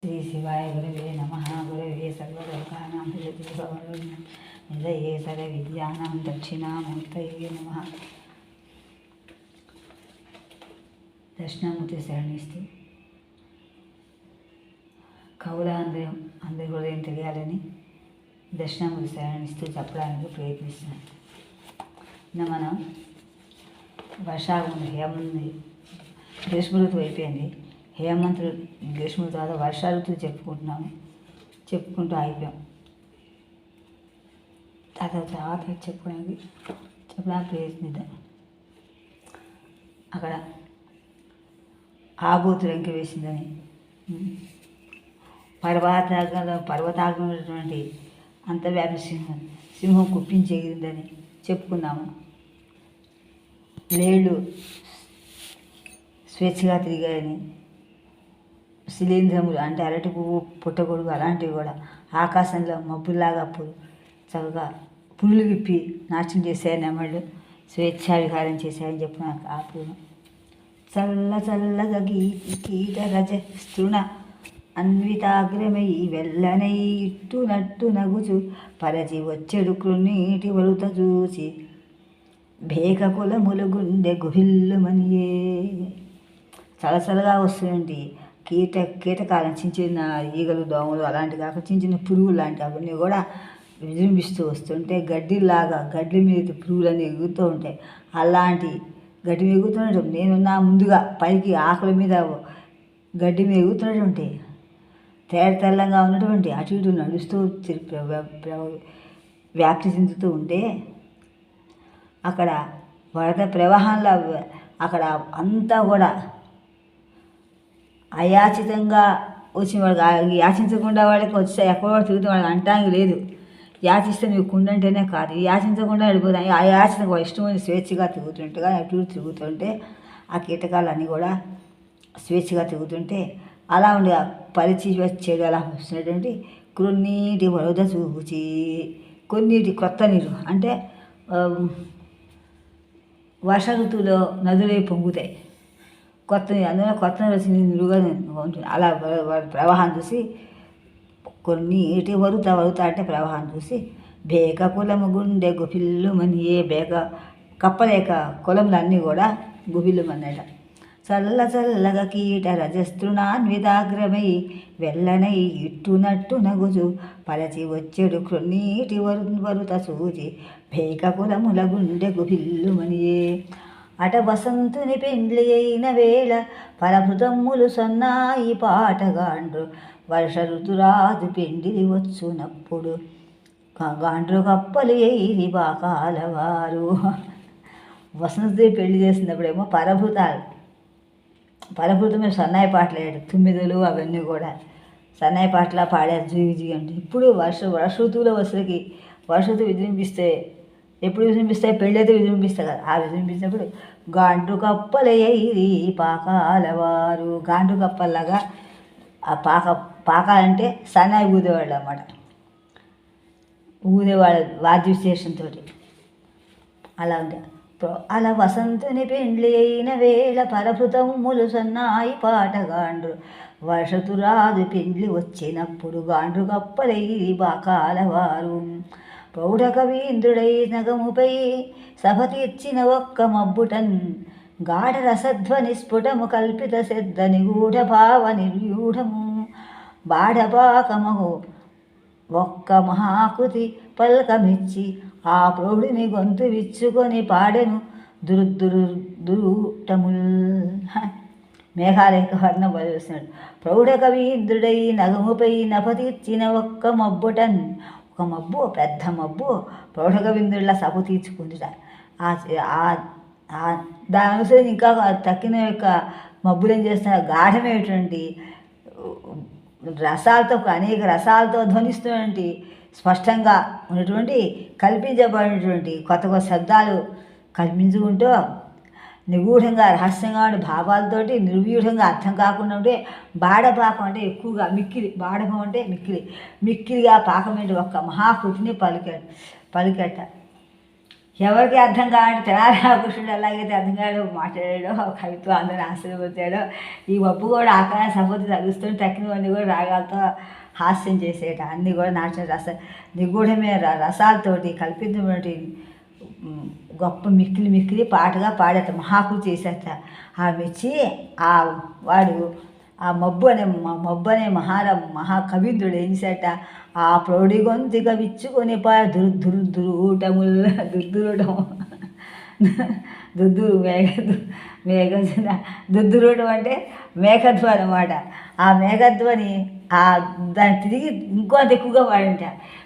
శ్రీ శివాయ గురవే నమ. గురవే సర్వలోకానాం నిలయే సర్వ విద్యానాం దక్షిణామూర్తయే నమ. దక్షిణామూర్తి శరణిస్తూ కవుల అందరి హృదయం తెలియాలని దక్షిణామూర్తి శరణిస్తూ చెప్పడానికి ప్రయత్నిస్తున్నాం. నిన్న మనం వర్షాలు హేమంతి గ్రీష్మ ఋతువు అయిపోయింది. హేమంతు గ్రీష్మ తర్వాత వర్షా ఋతువు చెప్పుకుంటూ అయిపోయాం. తర్వాత చెప్పడానికి ప్రయత్నిద్దాం. అక్కడ ఆబోతు రంకి వేసిందని, పర్వతాగ్రం ఉన్నటువంటి అంతర్వ్యాపి సింహం కుప్పించేగిందని చెప్పుకున్నాము. లేళ్ళు స్వేచ్ఛగా తిరిగాయని, శిలీంధ్రములు అంటే అరటి పువ్వు పుట్టగొడుగు అలాంటివి కూడా ఆకాశంలో మబ్బుల్లాగా చక్కగా పులులు విప్పి నాశనం చేశాయని నెమళ్ళు స్వేచ్ఛా విహారం చేశాయని చెప్పిన ఆ పూర్వం చల్లగా కీట రజ స్తృణ అన్వితాగ్రమై వెళ్ళనై ఇట్టునట్టు నగుచు పరచి వచ్చెడు కృన్నీటి వరుత చూసి భేక కులములు గుండె గుహిల్లుమనియే. చలచలగా వస్తుంది కీటకాలను చిన్న చిన్న ఈగలు, దోమలు అలాంటి కాక చిన్న చిన్న పురుగులు లాంటి అవన్నీ కూడా విజృంభిస్తూ వస్తుంటే గడ్డి మీద పురుగులన్నీ ఎగురుతూ ఉంటాయి. అలాంటి గడ్డి మీద ఎగురుతున్నట్టు నేనున్నా ముందుగా పైకి ఆకుల మీద గడ్డి మీద ఎగురుతున్నటువంటి తెల్లంగా ఉన్నటువంటి అటు ఇటు నడుస్తూ వ్యాప్తి చెందుతూ ఉంటే అక్కడ వరద ప్రవాహంలో అక్కడ అంతా కూడా అయాచితంగా వచ్చిన వాడికి యాచించకుండా వాడికి వచ్చే ఎక్కడో తిరుగుతూ వాడికి అంటానికి లేదు. యాచిస్తే నువ్వు కుండంటేనే కాదు, యాచించకుండా వెళ్ళిపోతాయి. ఆ యాచన వాడు ఇష్టమైన స్వేచ్ఛగా తిరుగుతుంటేగా అటు తిరుగుతుంటే ఆ కీటకాలన్నీ కూడా స్వేచ్ఛగా తిరుగుతుంటే అలా ఉండి పరిచి వచ్చేది అలా వస్తున్నటువంటి కొన్నిటి వరద చూచి కొన్నిటి కొత్త నీరు అంటే వర్ష ఋతువులో నదులే పొంగుతాయి. అందులో కొత్త వచ్చి నిలువుగా ఉంటుంది. అలా ప్రవాహం చూసి కొన్నిటి వరుత అంటే ప్రవాహం చూసి బేక కులము గుండె గుఫిల్లుమనియే. కప్పలేక కులములన్నీ కూడా గుఫిల్లుమన్నట. చల్లగా కీట రజస్తృణాన్వితాగ్రమై వెళ్ళనై ఇట్టునట్టు నగుచు పరచి వచ్చెడు క్రొన్నీటి వరుత చూచి భేక కులముల గుండె గుఫిల్లుమనియే. అట వసంతుని పెండ్లి అయిన వేళ ఫలభృతమ్ములు సన్నాయి పాటగాండ్రు వర్ష ఋతురాజు పెండిలి వచ్చునప్పుడు గాండ్రు కప్పలు ఎయిరి బాకాలవారు. వసంతుని పెళ్లి చేసినప్పుడేమో పరభృతమే సన్నాయి పాటలు వేయడు. తుమ్మిదలు అవన్నీ కూడా సన్నాయి పాటలా పాడారు జూగి అంటే. ఇప్పుడు వర్ష ఋతువులో వచ్చేసరికి వర్ష ఋతువు విజృంభిస్తే ఎప్పుడు విజృంభిస్తాయి? పెళ్ళైతే విజృంభిస్తాయి కదా. ఆ విజృంభించినప్పుడు గాండ్రు కప్పలయ్యి పాకాలవారు. గాండ్రు కప్పల్లాగా ఆ పాకాలంటే సన్నాయి ఊదేవాళ్ళు అన్నమాట. ఊదేవాళ్ళు వాద్య విశేషంతో అలా ఉంది. అలా వసంతుని పెండ్లి అయిన వేళ పరభృతములు సన్నాయి పాటగాండ్రు వర్షతురాజు పెండ్లి వచ్చినప్పుడు గాండ్రు కప్పలయ్యి బాకాలవారు. ప్రౌఢ కవీంద్రుడై నగముపై సభ తీర్చిన ఒక్క మబ్బుటన్ గాఢ రసధ్వని స్ఫుటము కల్పిత సిద్ధ నిగూఢ భావ నిర్యూఢము బాఢపాకమహు ఒక్క మహాకృతి పల్కమిచ్చి ఆ ప్రౌఢిని గొంతు విచ్చుకొని పాడెను దురుటముల్. మేఘాల యొక్క వర్ణం బలిస్తున్నాడు. ప్రౌఢ కవీంద్రుడై నగముపై నభతీర్చిన ఒక్క మబ్బుటన్, ఒక మబ్బు, పెద్ద మబ్బు ప్రౌఢ కవీంద్రుడిలా సభ తీర్చుకుందిట. దాని అనుసరించి ఇంకా తక్కిన యొక్క మబ్బులు ఏం చేస్తున్నారు? గాఢమైనటువంటి రసాలతో అనేక రసాలతో ధ్వనిస్తున్నటువంటి స్పష్టంగా ఉన్నటువంటి కల్పించబడినటువంటి కొత్త కొత్త శబ్దాలు కల్పించుకుంటూ నిగూఢంగా రహస్యంగా ఉండే భావాలతోటి నిర్వ్యూఢంగా అర్థం కాకుండా ఉంటే బాడపాకం అంటే ఎక్కువగా మిక్కిలి, బాడపం అంటే మిక్కిలిగా పాకం ఏంటి ఒక్క మహాకృతిని పలికట. ఎవరికి అర్థం కావాలంటే తెనాలి రామకృష్ణుడు ఎలాగైతే అర్థం కాడో మాట్లాడాడో కవిత్వం అందరిని ఆశీర్వదించాడో ఈ మబ్బు కూడా ఆకాశ సపోతి తగులుస్తుంటే తక్కినవన్నీ కూడా రాగాలతో హాస్యం చేసేట అన్నీ కూడా నాట్యం నిగూఢమైన రసాలతోటి కల్పితమైనటువంటి గొప్ప మిక్కిలి పాటగా పాడేట మహాకృతి చేసేట ఆ మెచ్చి వాడు ఆ మబ్బు అనే మహాకవింద్రుడు ఏం చేసేట ఆ ప్రౌఢి గొంతుక విచ్చుకొని దుర్దురుటం దుద్దురుటం అంటే మేఘధ్వని అన్నమాట. ఆ మేఘధ్వని దాన్ని తిరిగి ఇంకొంత ఎక్కువగా వాడంట.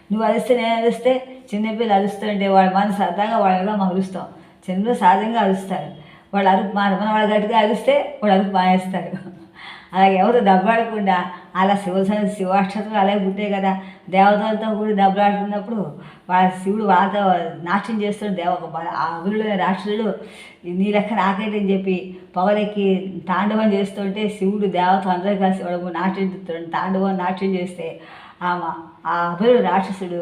నువ్వు అరిస్తే నేను అరిస్తే చిన్నపిల్లలు అరుస్తుంటే వాళ్ళ మన సరదాగా వాళ్ళగా మనం అరుస్తాం. చిన్నపిల్లలు సహజంగా అరుస్తారు. వాళ్ళు మన వాళ్ళు గట్టిగా అరిస్తే వాళ్ళు అరుపు మానేస్తారు. అలాగే ఎవరు దెబ్బలాడకుండా అలా శివాక్షరం అలాగే పుట్టాయి కదా. దేవతలతో కూడా దెబ్బలాడుతున్నప్పుడు శివుడు వాళ్ళతో నాట్యం చేస్తుంటే ఆ అగురుడు రాక్షసుడు నీ లెక్క నాకేంటని చెప్పి పవరెక్కి తాండవం చేస్తుంటే శివుడు దేవత అందరూ కలిసి వాడు నాట్యం చేస్తే ఆ అగురుడు రాక్షసుడు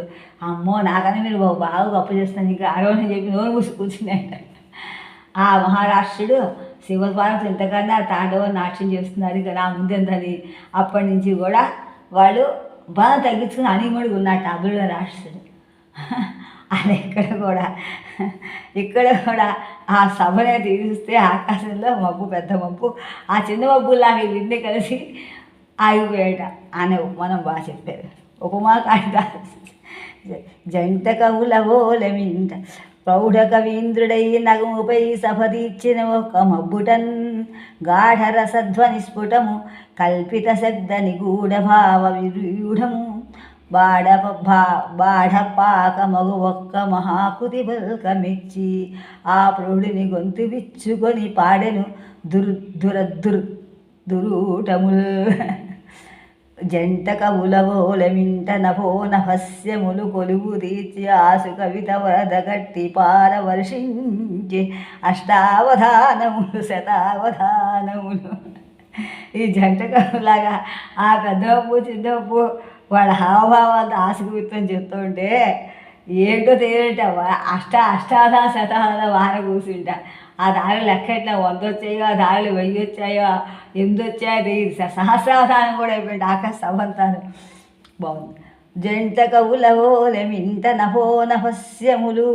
అమ్మో నాకన్నా మీరు బాగా గొప్ప చేస్తాను ఇంకా అరవని చెప్పి నోరు మూసి కూర్చున్నాయంట. ఆ మహారాష్ట్రుడు శివపార్వతులు ఇంతకన్నా తాండవం నాట్యం చేస్తున్నారు ఇక నా ముందెందని అప్పటి నుంచి కూడా వాళ్ళు బలం తగ్గించుకుని అనిమడిగా ఉన్నట్టు అగురుడు రాక్షసుడు. అది ఇక్కడ కూడా ఆ సభనే తీరిస్తే ఆకాశంలో మబ్బు పెద్ద మబ్బు ఆ చిన్న మబ్బులాగా ఇవన్నీ కలిసి ఆగిపోయాట అనే ఉపమానం బాగా చెప్పారు. ఉపమా కాళిదా జంట కవులవోలమింట ప్రౌఢ కవీంద్రుడై నగముపై సభదీర్చిన ఒక మబ్బుటన్ గాఢరసధ్వని స్ఫుటము కల్పిత శబ్ద నిగూఢ భావ విరూఢము బాఢపాక మగు ఒక్క మహాకృతి బల్కమిచ్చి ఆ ప్రౌఢుని గొంతు విచ్చుకొని పాడెను దురూటముల్ జంట కవులవోలమింట నభో నభస్యములు కొలువు తీర్చి ఆసు కవిత వరద గట్టి పారవర్షించి అష్టావధానములు శతావధానములు. ఈ జంట కవులాగా ఆ పెద్దప్పు చిన్నప్పు వాళ్ళ హావభావాలతో ఆసుకవిత్వం చెప్తుంటే ఏంటో తెలియట అష్టావధాన శతావధాన వాన కూర్చుంటా. ఆ దారిలో లెక్క ఎట్లా 100 వచ్చాయో ఆ దారిలో 1000 వచ్చాయో 8 వచ్చాయో తెలియదు. సహస్రావధానం కూడా అయిపోయింది ఆకాశ సభంతాను. బాగుంది. జంట కవులవోలమింట నభో నభస్యములు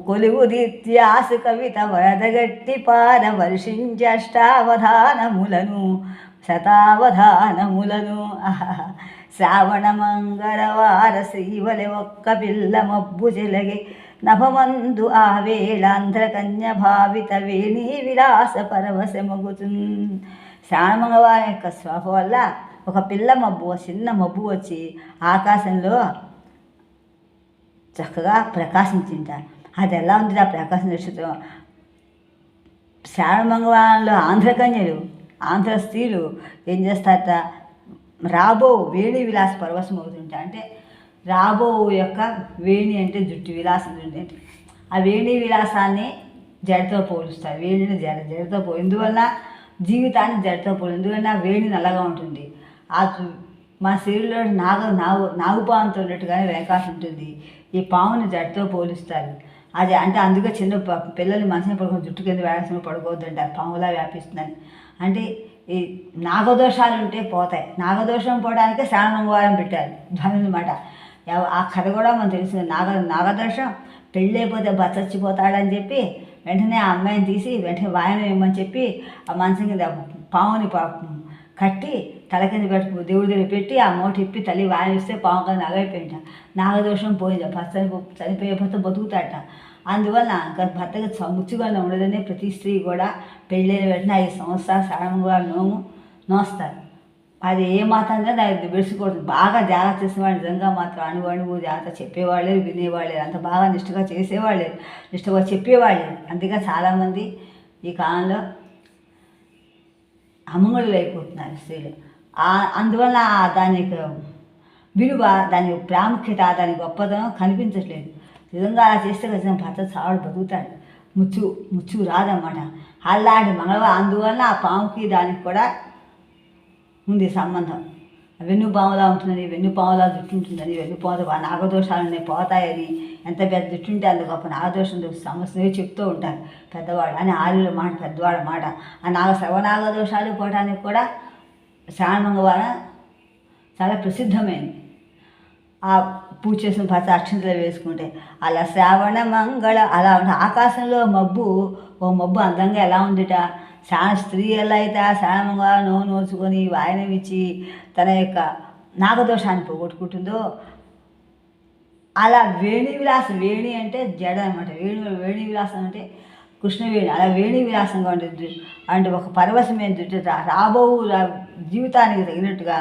కొలువు దీత్యాసు కవిత వరదగట్టి పార వర్షించి అష్టావధానములను శతావధానములను. శ్రావణ మంగళవార శ్రీవలి ఒక్క పిల్ల మబ్బు చెలగే నభమందు ఆ వేళాంధ్ర కన్య భావిత వేణి విలాస పరవశమగుతున్. శ్రావణ మంగళవారం యొక్క శోభ వల్ల ఒక పిల్ల మబ్బు చిన్న మబ్బు వచ్చి ఆకాశంలో చక్కగా ప్రకాశించింట. అది ఎలా ఉంది ఆ ప్రకాశం నక్షత్రం? శ్రావణ మంగళవారంలో ఆంధ్ర స్త్రీలు ఏం చేస్తారట, రాబో వేణి విలాస పరవశం అవుతుంటా. అంటే రాబో యొక్క వేణి అంటే జుట్టు విలాసం అంటే ఆ వేణి విలాసాన్ని జడతో పోలుస్తారు. వేణిని జడతో ఎందువల్ల జీవితాన్ని జడతో ఎందువల్ల వేణి నల్లగా ఉంటుంది. మా శరీరంలో నాగుపాముతో ఉన్నట్టుగానే వేకాసం ఉంటుంది. ఈ పాముని జడతో పోలుస్తారు. అది అంటే అందుకే చిన్న పిల్లల్ని మనసుని పడుకొని జుట్టు కింద వేయాల్సిన పడుకోవద్దంటే పాములా వ్యాపిస్తుందని. అంటే ఈ నాగదోషాలు ఉంటే పోతాయి. నాగదోషం పోవడానికే శ్రావణ మంగళవారం పెట్టారు ధ్వని. ఆ కథ కూడా మనకు తెలిసింది. నాగదోషం పెళ్ళైపోతే చచ్చిపోతాడని చెప్పి వెంటనే ఆ అమ్మాయిని తీసి వెంటనే వాయనం ఇవ్వమని చెప్పి ఆ మనసు కింద పాముని కట్టి తల కింద దేవుడి దగ్గర పెట్టి ఆ మూట ఇప్పి తల్లి వాయనం ఇస్తే పాము కింద నగైపోయింట. నాగదోషం పోయింది. చనిపోయే భర్త బతుకుతాడట. అందువల్ల ఇంకా భర్తకి ముచ్చుగా ఉండదని ప్రతి స్త్రీ కూడా పెళ్ళైన వెంటనే 5 సంవత్సరాలు శ్రావణ మంగళవారం నోస్తారు. అది ఏ మాత్రంగా దాన్ని బెడిసిపోతుంది. బాగా జాగ్రత్త చేసేవాళ్ళు నిజంగా మాత్రం అణువు జాగ్రత్త చెప్పేవాళ్ళే, వినేవాళ్ళే, అంత బాగా నిష్ఠగా చేసేవాళ్ళే, నిష్ఠగా చెప్పేవాళ్ళే. అందుకే చాలామంది ఈ కాలంలో అమ్మగుళ్ళు అయిపోతున్నారు స్త్రీలు. అందువల్ల దాని విలువ, దాని ప్రాముఖ్యత, దాని గొప్పతనం కనిపించట్లేదు. నిజంగా అలా చేస్తే ఖచ్చితంగా భర్త చావుడు బతుకుతాడు. ముచ్చు రాదన్నమాట. అలాంటి మంగళవారం అందువల్ల ఆ పాముకి దానికి కూడా ఉంది సంబంధం. వెన్నుపాములా ఉంటుందని, వెన్నుపాములా జుట్టు ఉంటుందని, వెన్నుపాములు నాగదోషాలన్నీ పోతాయని, ఎంత పెద్ద జుట్టు ఉంటే అంత గొప్ప నాగదోషం సమస్య చెప్తూ ఉంటారు పెద్దవాళ్ళు అని ఆర్యుల మాట, పెద్దవాళ్ళ మాట. ఆ సర్వనాగదోషాలు పోవడానికి కూడా శ్రావణ మంగళవారం చాలా ప్రసిద్ధమైంది. ఆ పూజ చేసిన పచ్చ అక్షంతలు వేసుకుంటే అలా శ్రావణ మంగళ అలా ఉంటే ఆకాశంలో మబ్బు, ఓ మబ్బు అందంగా ఎలా ఉందిట. స్త్రీ ఎలా అయితే ఆ శ్రావణ మంగళవారం నోచుకొని వాయనం ఇచ్చి తన యొక్క నాగదోషాన్ని పోగొట్టుకుంటుందో అలా వేణి విలాసం, వేణి అంటే జడ అనమాట, వేణి విలాసం అంటే కృష్ణవేణి, అలా వేణి విలాసంగా ఉంటుంది. అంటే ఒక పరవశమైన జుట్టు రాబో జీవితానికి తగినట్టుగా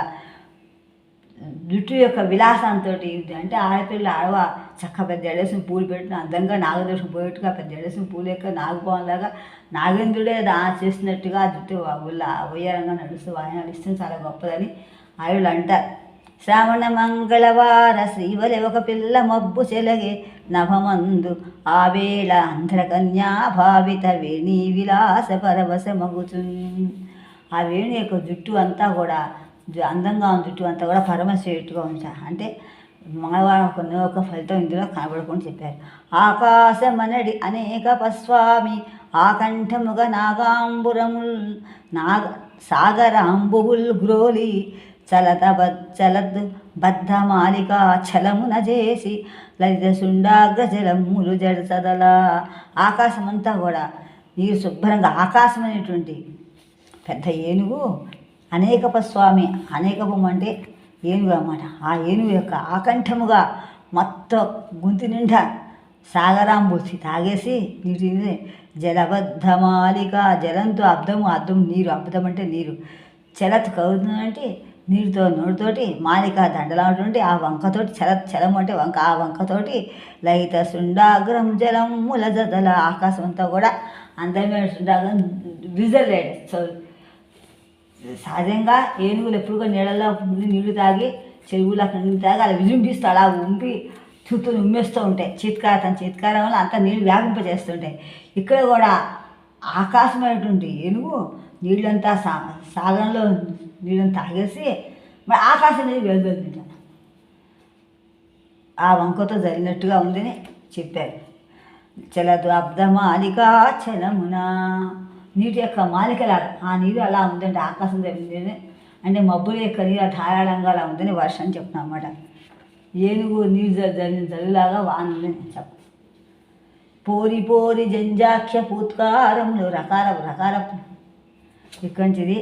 జుట్టు యొక్క విలాసంతో అంటే ఆడపిల్ల చక్క పెద్ద జడేసిన పూలు పెట్టిన అందంగా నాగదోషం పోయేట్టుగా పెద్ద జడేసిన పూలు యొక్క నాగభవన్లాగా నాగేంద్రుడే చేసినట్టుగా జుట్టు ఉయ్యారంగా నడుస్తూ వాయనాలు ఇస్తే చాలా గొప్పదని ఆయుళ్ళు అంటారు. శ్రావణ మంగళవార శ్రీవలి ఒక పిల్ల మబ్బు చెలగే నభమందు ఆ వేళ అంధ్రకన్యా భావిత వేణి విలాస పరవశ మగుచు. ఆ వేణి యొక్క జుట్టు అంతా కూడా అందంగా ఉంది, జుట్టు అంతా కూడా పరమశ్రేష్ఠుగా ఉంచారు. అంటే మంగళవారం ఒక ఫలితం ఇందులో కనబడుకొని చెప్పారు. ఆకాశమనడి అనేక పస్వామి ఆకంఠముగ నాగాంబురముల్ సాగరాంబువుల్ గ్రోలి చలద్ బద్ధమాలిక చలమున చేసి లలిత శుండాగ్ర జలములు జడసదల. ఆకాశమంతా కూడా నీరు శుభ్రంగా, ఆకాశం అనేటువంటి పెద్ద ఏనుగు అనేకప స్వామి, అనేకపం అంటే ఏనుగు అన్నమాట. ఆ ఏనుగు యొక్క ఆకంఠముగా మొత్తం గొంతు నిండా సాగరాంబుసి తాగేసి నీటిని జలబద్ధమాలిక, జలంతో అద్దం నీరు, అద్దం అంటే నీరు, చలత్ కవుతుందంటే నీటితో నోటితోటి, మాలిక దండలాంటి ఆ వంకతోటి, చలం అంటే వంక, ఆ వంకతోటి లలిత శుండాగ్రం జలం ములజదల. ఆకాశం అంతా కూడా అందమైన శుండాగ్రం విజలేడు. సో సహజంగా ఏనుగులు ఎప్పుడు కూడా నీళ్ళల్లో నీళ్లు తాగి, చెరువులు అక్కడ నీళ్ళు తాగి అలా విజృంభిస్తూ అలా ఉంపి చుట్టూలు ఉమ్మేస్తూ ఉంటాయి. తన చిత్కారం వల్ల అంతా నీళ్ళు వ్యాపింపజేస్తుంటాయి. ఇక్కడ కూడా ఆకాశమైనటువంటి ఏనుగు నీళ్ళంతా సాగరంలో నీళ్ళని తాగేసి మరి ఆకాశం అనేది వెలువెళ్తుంటాను ఆ వంకతో జరిగినట్టుగా ఉందని చెప్పారు. చలదు అబ్దమాలిక చలమునా, నీటి యొక్క మాలికలాగా ఆ నీరు అలా ఉందంటే ఆకాశం జరిగింది అంటే మబ్బుల యొక్క నీరు ధారాళంగా అలా ఉందని వర్షం చెప్తున్నాం అన్నమాట. ఏనుగు నీరు జరిగిన జల్లులాగా వాన ఉందని చెప్ప. పోరి పోరి జంజాఖ్య పూత్కారములు రకార ఇక్కడి నుంచిది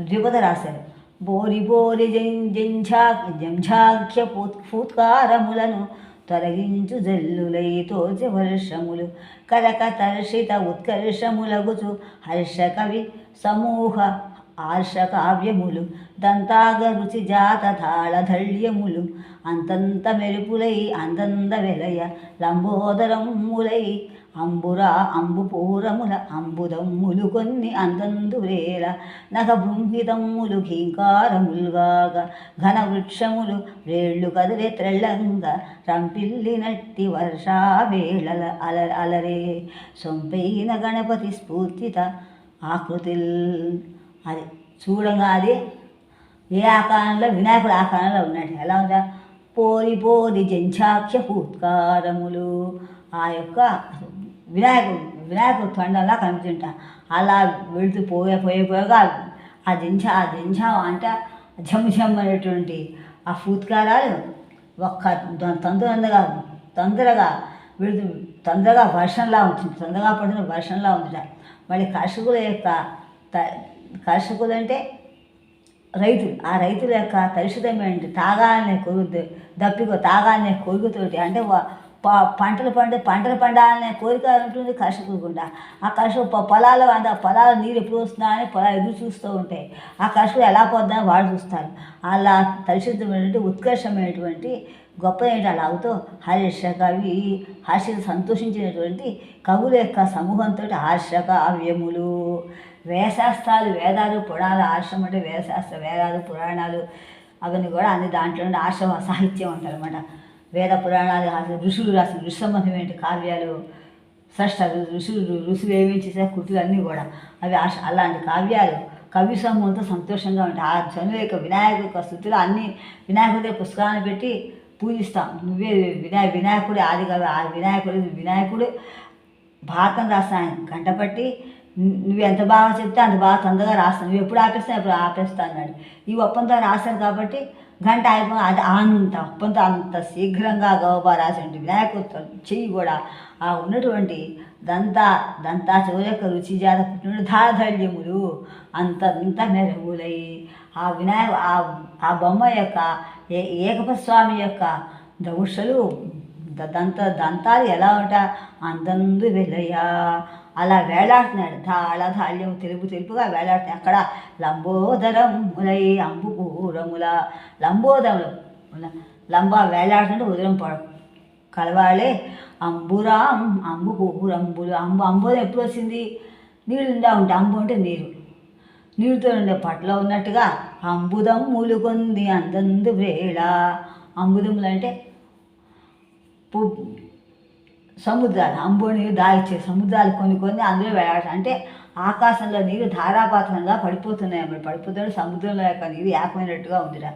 ద్విపద రాశారు. బోరి బోరి జంఝాఖ్య పూత్కారములను తొలగించు జల్లులై తోచి వర్షములు కరక తర్షిత ఉత్కర్షములగుచు హర్ష కవి సమూహ ఆర్ష కావ్యములు దంతాగ రుచి జాత తాళధళ్యములు అంతంత మెరుపులై అందంద వెలయ లంబోదరములై అంబుపూరముల అంబుదమ్ములు కొన్ని అందందురేల నగ బృంహితమ్ములు ఘీంకారములుగాగ ఘన వృక్షములు వేళ్ళు కదిలే త్రెళ్ళంగా రంపిల్లినట్టి వర్షావేళల అలరే సొంపైన గణపతి స్ఫూర్తిత ఆకృతిల్. అది చూడంగా అది ఏ ఆకారంలో, వినాయకుడు ఆకారంలో ఉన్నాడు. ఎలా ఉందా? పోరి పోరి జంఛాఖ్య పూత్కారములు, ఆ యొక్క వినాయకుడు తొండలా కనిపిస్తుంటా. అలా వెళుతూ పోయేగా ఆ జంఝా అంటే ఝమ్ అనేటువంటి ఆ ఫూత్కారాలు ఒక్క తొందరగా వెళుతూ తొందరగా వర్షంలా ఉంటుంది, తొందరగా పడుతున్న వర్షంలా ఉందిట. మళ్ళీ కర్షకులు అంటే రైతులు, ఆ రైతుల యొక్క తరిషితమైన తాగాలనే తాగాలనే కొరుకుతోటి అంటే పంటలు పండాలనే కోరిక ఉంటుంది కర్షకుకుండా. ఆ కర్షకు పొలాలు నీరు ఎప్పుడు వస్తున్నా అని పొలాలు ఎదురు చూస్తూ ఉంటాయి. ఆ కర్షకులు ఎలా పోద్దని వాళ్ళు చూస్తారు. అలా తరిషితమైనటువంటి ఉత్కర్షమైనటువంటి గొప్ప ఏంటి అలా అవుతూ హర్ష సంతోషించినటువంటి కవుల యొక్క సమూహంతో హర్ష కావ్యములు, వేదశాస్త్రాలు, వేదాలు, పురాణాలు. ఆశ్రమం అంటే వేదశాస్త్ర, వేదాలు, పురాణాలు అవన్నీ కూడా అన్ని దాంట్లో ఆశ్రమ సాహిత్యం అంటారు అన్నమాట. వేద పురాణాలు ఋషులు రాసిన ఋషి సంబంధమైన కావ్యాలు, షష్ఠ ఋషులు ఏమేమి చేసే కృతులు అన్నీ కూడా అవి అలాంటి కావ్యాలు కవి సమూహంతో సంతోషంగా ఉంటాయి. ఆ చనువు యొక్క వినాయకుడి యొక్క స్థుతులు అన్నీ వినాయకుడి పుస్తకాన్ని పెట్టి పూజిస్తాం. నువ్వే వినాయకుడు ఆది కవి, ఆ వినాయకుడు భారతం రాస్తాను గంటపట్టి నువ్వు ఎంత బాగా చెప్తే అంత బాగా తొందరగా రాస్తాను, నువ్వు ఎప్పుడు ఆపేస్తాను ఎప్పుడు ఆపేస్తా అన్నాడు. ఈ ఒప్పంతో రాశాను కాబట్టి గంట అయిపోయి అది అంత ఒప్పంతో అంత శీఘ్రంగా గౌబా రాసినటువంటి వినాయకుడు చెయ్యి కూడా ఆ ఉన్నటువంటి దంతా చెవుల యొక్క రుచి జాత పుట్టిన ధారధైర్యములు అంత మెరుగులై ఆ బొమ్మ యొక్క ఏకపస్వామి యొక్క దౌషలు దంతాలు ఎలా ఉంటా అందందు వెళ్ళయ్యా అలా వేలాడుతున్నాడు. ధాళధాళ్యం తెలుపుగా వేలాడుతున్నాయి. అక్కడ లంబోదరములై అంబుకూరముల లంబ వేలాడుతుంటే ఉదరం కలవాలే అంబురాం అంబుకూరంబులు అంబోదం ఎప్పుడు వచ్చింది? నీళ్ళుండా ఉంటే అంబు అంటే నీరుతో ఉండే పట్ల ఉన్నట్టుగా అంబుదం మూలుకొంది అందందు వేళ. అంబుదములు అంటే సముద్రాలు, అంబు నీరు దాగిచ్చే సముద్రాలు కొన్ని అందులో వెళ్ళాలి. అంటే ఆకాశంలో నీరు ధారాపాతంగా పడిపోతున్నాయి అన్నమాట. పడిపోతుంటే సముద్రంలో యొక్క నీరు ఏకమైనట్టుగా ఉందిరా.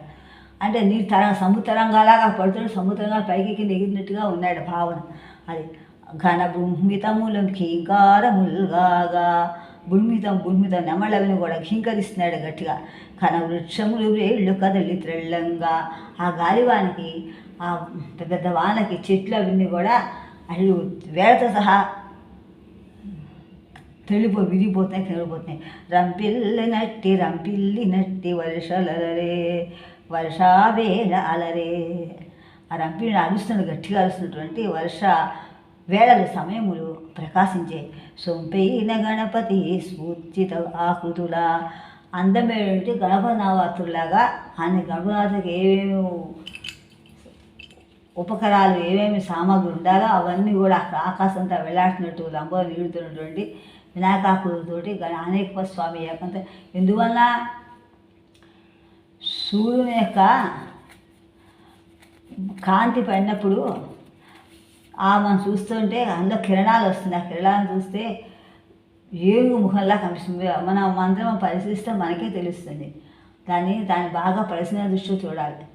అంటే నీరు సముద్ర తరంగాలాగా పడుతుంటే సముద్రంగా పైకి కింద ఎగిరినట్టుగా ఉన్నాడు భావన. అది ఘన బృంహితములు ఖీంకారములుగా బృంహితం నెమళ్ళవిని కూడా ఖీంకరిస్తున్నాడు గట్టిగా. ఘన వృక్షములు వేళ్ళు కదలి త్రెళ్ళంగా ఆ గాలివానికి ఆ పెద్ద వానకి చెట్లు అవన్నీ కూడా అవి వేళతో సహా విరిగిపోతున్నాయి, కిందపోతున్నాయి. రంపిల్లి నట్టి వర్షావేళ అలరే. ఆ రంపిని అరుస్తున్నాడు, గట్టిగా అరుస్తున్నటువంటి వర్ష వేళలు సమయములు ప్రకాశించే. సొంపైన గణపతి స్ఫూర్తిత ఆకృతుల అందమైనటువంటి గణపతి నవరాత్రులాగా అన్ని గణపతికి ఏమేమి ఉపకరాలు ఏమేమి సామాగ్రి ఉండాలో అవన్నీ కూడా అక్కడ ఆకాశంతో వెళ్ళాడుతున్నట్టు లంబో నీడుతున్నటువంటి వినాయకాకృతితోటి అనేక స్వామి ఏకంత. ఎందువల్ల సూర్యుని యొక్క కాంతి పడినప్పుడు మనం చూస్తుంటే అందులో కిరణాలు వస్తుంది. ఆ కిరణాలను చూస్తే ఏనుగు ముఖంలా కనిపిస్తుంది. మనం పరిశీలిస్తే మనకే తెలుస్తుంది. దాన్ని బాగా పరిశీలన దృష్టిలో చూడాలి.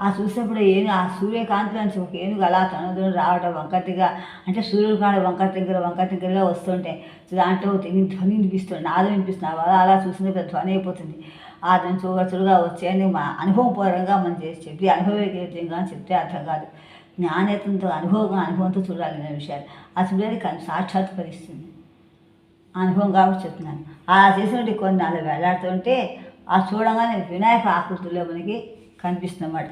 ఆ చూసినప్పుడు ఆ సూర్యకాంతి నుంచి ఒక ఏనుగు అలా తనతో రావడం వంకటిగా, అంటే సూర్యుడు కాడ వంకటింకరగా వస్తుంటే దాంట్లో ధ్వని వినిపిస్తుంది, నాదం వినిపిస్తుంది. అలా చూసినప్పుడు ధ్వని అయిపోతుంది. ఆ దాన్ని చురుగా వచ్చేయని మా అనుభవపూర్వకంగా మనం చెప్పి అనుభవవేద్యంగా చెప్తే అర్థం కాదు. జ్ఞానేతంతో అనుభవంతో చూడాలి అనే విషయాలు. ఆ సూర్యుడికి సాక్షాత్కరిస్తుంది అనుభవం కాబట్టి చెప్తున్నాను. అలా చేసినట్టు కొన్ని అలా వేలాడుతుంటే ఆ చూడగానే వినాయక ఆకృతుల్లో మనకి కనిపిస్తున్నమాట.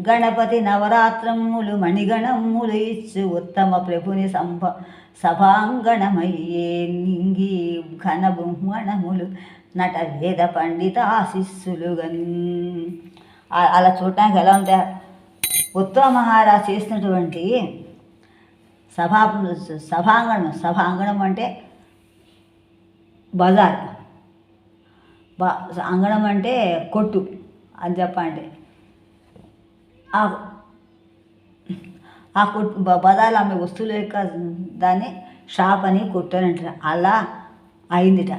గణపతి నవరాత్రములు మణిగణములు ఇచ్చు ఉత్తమ ప్రభుని సభాంగణమయ్యే నింగి ఘన బ్రహ్మణములు నట వేద పండిత ఆశిస్సులుగన్. అలా చూడటానికి ఎలా ఉంటాయి? ఉత్తమ మహారాజు చేసినటువంటి సభాంగణం అంటే బజార్, అంగణం అంటే కొట్టు అని చెప్పండి. ఆ కొట్టు బజార్లో అమ్మే వస్తువుల యొక్క దాన్ని షాప్ అని కొట్టు అని అంటారు. అలా అయిందిట.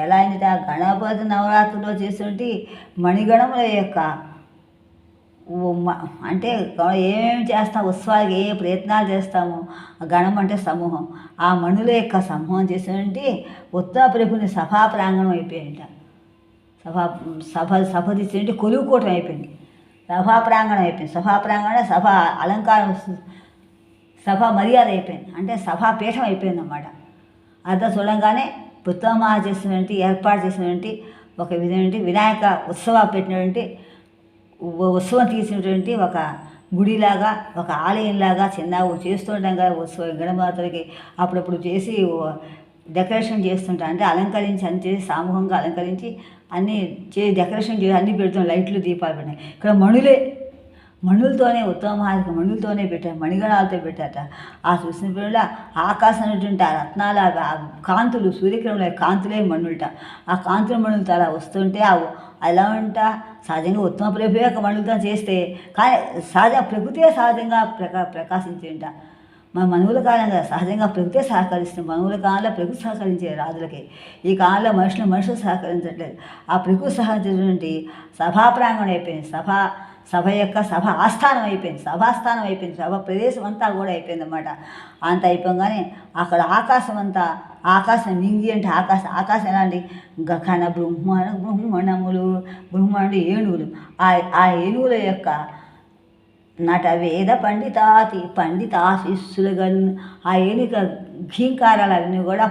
ఎలా అయిందిట? గణపతి నవరాత్రిలో చేసినట్టు మణిగణముల యొక్క అంటే ఏమేమి చేస్తాం, ఉత్సవాలకి ఏ ప్రయత్నాలు చేస్తామో గణం అంటే సమూహం. ఆ మణుల యొక్క సమూహం చేసినట్టు ఉత్తమ ప్రభుని సభా ప్రాంగణం అయిపోయింట. సభ తీసినట్టు కొలువుకోవటం అయిపోయింది. సభా ప్రాంగణం అయిపోయింది. సభ అలంకారం, సభ మర్యాద అయిపోయింది. అంటే సభాపీఠం అయిపోయింది అన్నమాట. అర్థం చూడంగానే ఉత్తమ చేసినటువంటి ఏర్పాటు చేసినటువంటి ఒక విధమైనటువంటి వినాయక ఉత్సవం పెట్టినటువంటి ఉత్సవం తీసినటువంటి ఒక గుడిలాగా, ఒక ఆలయంలాగా చిన్నగా చేస్తుంటాం కదా ఉత్సవం. గణమాతలకి అప్పుడప్పుడు చేసి డెకరేషన్ చేస్తుంటాం. అంటే అలంకరించి అన్ని చేసి సామూహికంగా అలంకరించి అన్నీ డెకరేషన్ చేసి అన్నీ పెడుతాం. లైట్లు, దీపాలు పెట్టాయి. ఇక్కడ మణులతోనే ఉత్తమహారికి మణులతోనే పెట్టారు, మణిగణాలతో పెట్టారట. ఆ చూసిన పిల్లల ఆకాశం అనేటువంటి ఆ రత్నాల కాంతులు, సూర్యకిరణుల కాంతులే మణులట. ఆ కాంతుల మణులతో అలా వస్తుంటే ఎలా ఉంటా సహజంగా ఉత్తమ ప్రభు యొక్క మణులతో చేస్తే, కానీ ప్రకృతే సహజంగా ప్రకాశించేంట. మన మనువుల కాలం కదా, సహజంగా ప్రకృతి సహకరిస్తుంది. మనువుల కాలంలో ప్రకృతి సహకరించే రాజులకి, ఈ కాలంలో మనుషులు సహకరించట్లేదు. ఆ ప్రకృతి సహకరించినటువంటి సభా ప్రాంగణం అయిపోయింది. సభ ఆస్థానం అయిపోయింది, సభాస్థానం అయిపోయింది, సభ ప్రదేశం అంతా కూడా అయిపోయింది అన్నమాట. అంత అయిపోగానే అక్కడ ఆకాశం నింగి అంటే ఆకాశం ఎలాంటి ఘన బ్రహ్మణములు, బ్రహ్మణుడు ఏనుగులు, ఆ ఏనుగుల యొక్క నటవేద పండితాశిస్సులుగా ఆ ఏనుక ఘీంకారాలు అవన్నీ కూడా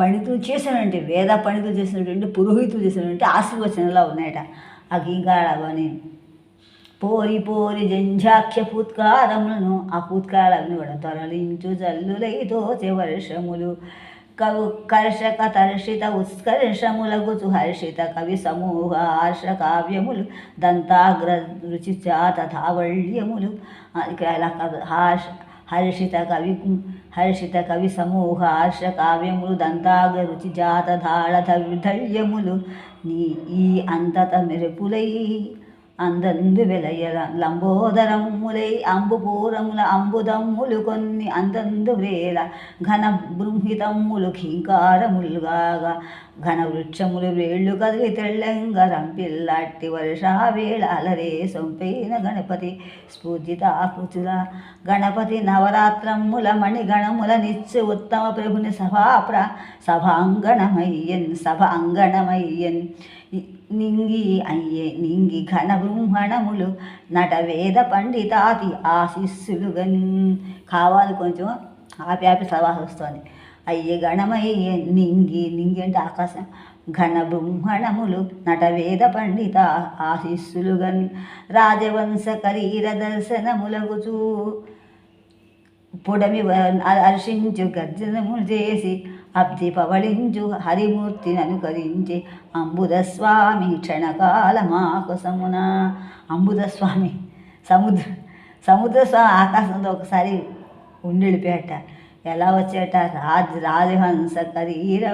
పండితులు చేసినటువంటి పండితులు చేసినటువంటి పురోహితులు చేసినటువంటి ఆశీర్వచనలా ఉన్నాయట ఆ ఘీంకారాలు అవన్నీ. పోరి జంఝాఖ్య పూత్కారములను, ఆ పూత్కారాలు అవన్నీ కూడా తొరలించు జల్లులైతో వర్షములు కర్షక తర్షిత ఉత్కర్షములగుచు హర్షిత కవి సమూహ హర్ష కావ్యములు దంతాగ్ర రుచి తథావళ్యములు. ఇక్కడ ఎలా హర్షిత కవి సమూహ హర్ష కావ్యములు దంతాగ్ర రుచి జాతధాళ ధైర్యములు ఈ అంతత మెరుపులై అందందు వెలయల లంబోదరములై అంబుపూరముల అంబుదమ్ములు కొన్ని అందందు వ్రేల ఘన బృంహితమ్ములు ఖీంకారములుగాగా ఘన వృక్షములు వేళ్ళు కదిలి తెళ్ళంగ రంపిల్లాట్టి వర్షావేళ అలరే సొంపైన గణపతి స్ఫూర్జితాకృతుల గణపతి నవరాత్రముల మణిగణముల నిత్య ఉత్తమ ప్రభుని సభాంగణమయ్యన్ నింగి ఘన బ్రహ్మణములు నటవేద పండితాతి ఆశిస్సులుగన్. కావాలి కొంచెం ఆపి సవాహ వస్తుంది. అయ్యే గణమయ్యే నింగి అంటే ఆకాశం, ఘన బ్రహ్మణములు నటవేద పండిత ఆశిస్సులుగన్ రాజవంశ కరీర దర్శనములగుచూ పొడమి హర్షించు గర్జనములు చేసి అబ్ది పవళించు హరిమూర్తిని అనుకరించి అంబుదస్వామి క్షణకాల మాకుసమున. అంబుదస్వామి సముద్రస్వామి ఆకాశంలో ఒకసారి ఉండిపోయాట. ఎలా వచ్చేట? రాజహంస కరీర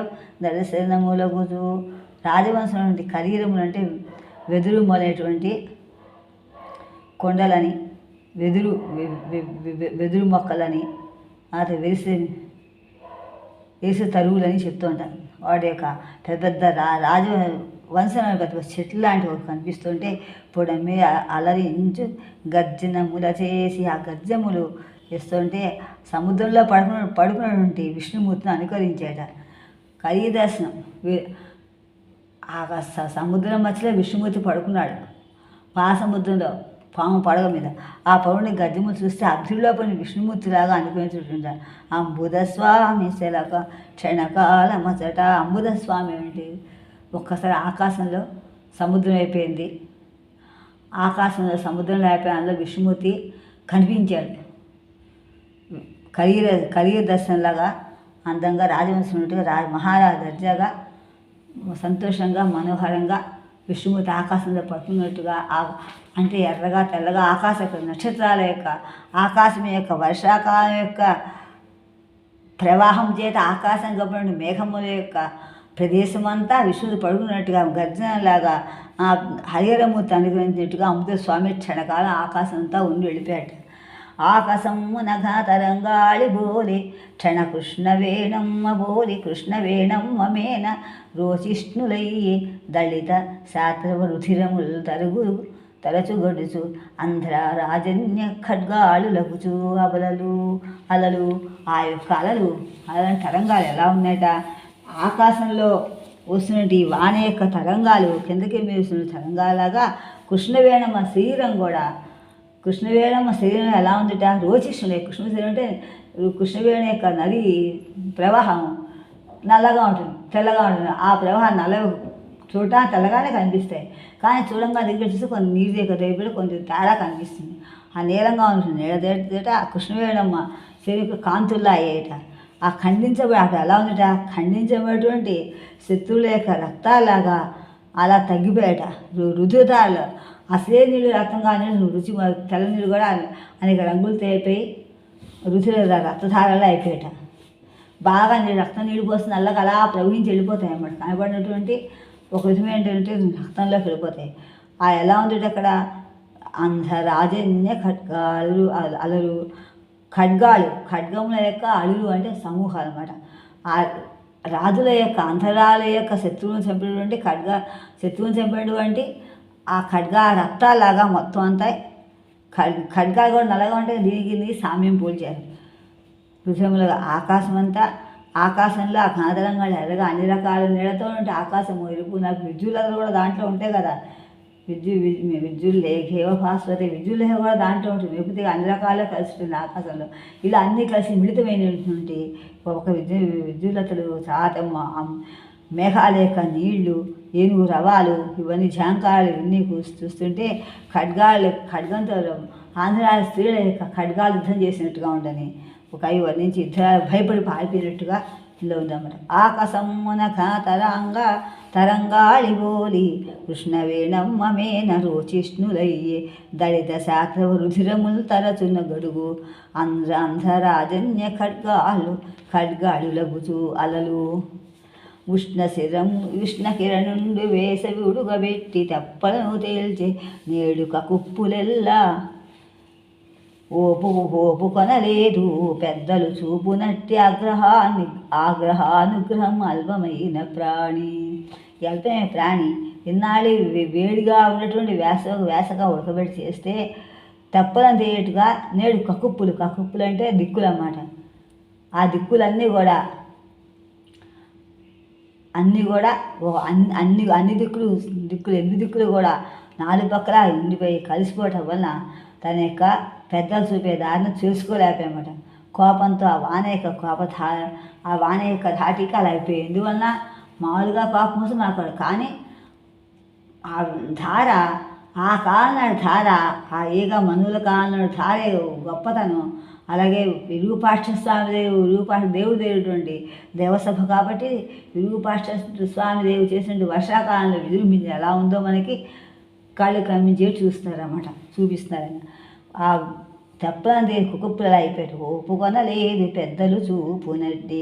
దర్శనములగుచు. రాజవంశం నుండి కరీరములు అంటే వెదురు మొదలైనటువంటి కొండలని, వెదురు మొక్కలని, అది వేసే తరువులని చెప్తూ ఉంటాను. వాడి యొక్క పెద్ద రాజవంశం పెద్ద చెట్లు లాంటివి కనిపిస్తుంటే పొడమే అలరించు గర్జనముల చేసి ఆ గర్జములు ఇస్తుంటే సముద్రంలో పడుకున్నటువంటి విష్ణుమూర్తిని అనుకరించేట. దర్శనం ఆ సముద్రం మధ్యలో విష్ణుమూర్తి పడుకున్నాడు. సముద్రంలో పాము పడగ మీద ఆ పౌరుని గర్జములు చూస్తే అగ్నిలో పడిన విష్ణుమూర్తిలాగా అనుకునేటుంటారు. అంబుదస్వామి శలక క్షణకాల మచట. అంబుదస్వామి ఏంటి? ఒక్కసారి ఆకాశంలో సముద్రం అయిపోయింది. ఆకాశంలో సముద్రంలో అయిపోయిన అందులో విష్ణుమూర్తి కనిపించాడు. కరీర దర్శనంలాగా అందంగా రాజవంశం ఉన్నట్టుగా మహారాజు దర్జాగా సంతోషంగా మనోహరంగా విష్ణుమూర్తి ఆకాశంలో పడుతున్నట్టుగా, అంటే ఎర్రగా తెల్లగా నక్షత్రాల యొక్క ఆకాశం యొక్క వర్షాకాలం యొక్క ప్రవాహం చేత ఆకాశం కప్పిన మేఘముల యొక్క ప్రదేశం అంతా విష్ణుడు పడుకున్నట్టుగా గర్జనలాగా హరిహరమూర్తి అనుగ్రహించినట్టుగా అమృతస్వామి క్షణకాలం ఆకాశం అంతా ఉండి వెళ్ళిపోయాట. ఆకాశమునఘ తరంగాళి బోలి క్షణ కృష్ణవేణమ్మ బోలి కృష్ణవేణమ్మ మేన రోచిష్ణులయ్యి దళిత శాస్త్రవ రుధిరములు తరచుగొడుచు అంధ్ర రాజన్య ఖడ్గాలు లగుచు అలలు ఆ యొక్క అలలు తరంగాలు ఎలా ఉన్నాయట? ఆకాశంలో వస్తున్నటువంటి వాన యొక్క తరంగాలు కిందకి మెరుస్తున్న తరంగాలాగా కృష్ణవేణమ్మ శరీరం ఎలా ఉందిట? రోచిష్ణులే. కృష్ణ శరీరం అంటే కృష్ణవేణి యొక్క నది ప్రవాహం నల్లగా ఉంటుంది, తెల్లగా ఉంటుంది. ఆ ప్రవాహం చోట తెల్లగానే కనిపిస్తాయి, కానీ చూడంగా దగ్గర చూస్తే కొన్ని నీరు యొక్క దగ్గర కొంచెం తేడా కనిపిస్తుంది. ఆ నీలంగా ఉంటుంది. నీళ్ళ ఆ కృష్ణవేణమ్మ శరీర కాంతుల్లా అయ్యేట. ఆ అక్కడ ఎలా ఉందట? ఖండించబడినటువంటి శత్రువుల యొక్క రక్తాలాగా అలా తగ్గిపోయాట. రుధిరాలు అసలే నీళ్ళు రక్తంగా రుచి తెల్ల నీళ్ళు కూడా అనేక రంగులు తేలిపోయి రక్తధారలా అయిపోయాట. బాగా రక్తం నీళ్ళు పోసి నల్లగా అలా ప్రవహించి వెళ్ళిపోతాయి అన్నమాట. కనబడినటువంటి ఒక విధమైనటువంటి రక్తంలోకి వెళ్ళిపోతాయి. ఎలా ఉంది అక్కడ? అంధరాజన్య ఖడ్గాలు అలలు ఖడ్గముల యొక్క అడులు అంటే సమూహాలు అన్నమాట. ఆ రాజుల యొక్క అంతరాల యొక్క శత్రువుని చంపినటువంటి శత్రువుని చంపినటువంటి ఆ రక్తాలాగా మొత్తం అంతా ఖడ్గాలు కూడా నల్లగా ఉంటే దీనికి సామ్యం పోల్చారు. పృథ్వీములుగా ఆకాశంలో ఆ కనదరంగాలు ఎర్రగా అన్ని రకాల నీళ్ళతో ఉంటే ఆకాశము ఎరుపు నాకు విద్యుల్లతలు కూడా దాంట్లో ఉంటాయి కదా. విద్యుల్లేఖేవ భాస్వతి విద్యుల్లేఖ కూడా దాంట్లో ఉంటుంది. విభూతిగా అన్ని రకాలుగా కలిసి ఉంటుంది ఆకాశంలో. ఇలా అన్నీ కలిసి మిళితమైనటువంటి ఒక విద్యుల్లతలు మేఘాల యొక్క నీళ్లు, ఏనుగు రవాలు, ఇవన్నీ ఝాంకారాలు ఇవన్నీ చూస్తుంటే ఖడ్గంతో ఆంధ్రాల స్త్రీల యొక్క ఖడ్గాలు యుద్ధం చేసినట్టుగా ఉండని ఒక కవి వర్ణించి యుద్ధాలు భయపడి పారిపోయినట్టుగా ఇలా ఉందన్నమాట. ఆకాశమున తరంగాళిబోలి కృష్ణవేణమ్మమేన రోచిష్ణులయ్యే దళిత శాస్త్ర రుధిరములు తరచున గడుగు అంధరాజన్య ఖడ్గాలు లగుచు అలలు ఉష్ణకిరణుండు వేసవి ఉడుగబెట్టి తెప్పలను తేల్చే నేడు కకుప్పులెల్లా ఓపు కొనలేదు పెద్దలు చూపునట్టి ఆగ్రహానుగ్రహం అల్పమైన ప్రాణి. అల్పమైన ప్రాణి ఇన్నాళ్ళు వేడిగా ఉన్నటువంటి వేసగా ఉడకబెట్టి చేస్తే తెప్పలను తేయట్టుగా నేడు కకుప్పులు అంటే దిక్కులు అన్నమాట. ఆ దిక్కులన్నీ కూడా అన్ని దిక్కులు ఎన్ని దిక్కులు కూడా నాలుగు పక్కల ఉండిపోయి కలిసిపోవటం వలన తన యొక్క పెద్దలు చూపే దారిని చేసుకోలేకపోయామట. కోపంతో ఆ వాన యొక్క ధాటికి అలా అయిపోయి ఎందువలన మామూలుగా కోపం వస్తుంది నాకు, కానీ ఆ ధార ఆ కాలనాడు ధార ఆ ఏగా మనువుల కాలనాడు ధారే గొప్పతనం. అలాగే విరూపాక్ష స్వామి దేవుడు దేవుటువంటి దేవసభ కాబట్టి విరూపాక్ష స్వామి దేవుడు చేసినట్టు వర్షాకాలంలో విజృంభించి ఎలా ఉందో మనకి కళ్ళు కమ్మించేవి చూపిస్తున్నారని ఆ తెప్పలంది కుకుప్పులు అయిపోయాడు. ఒప్పుకొనలేదు పెద్దలు చూపునట్టి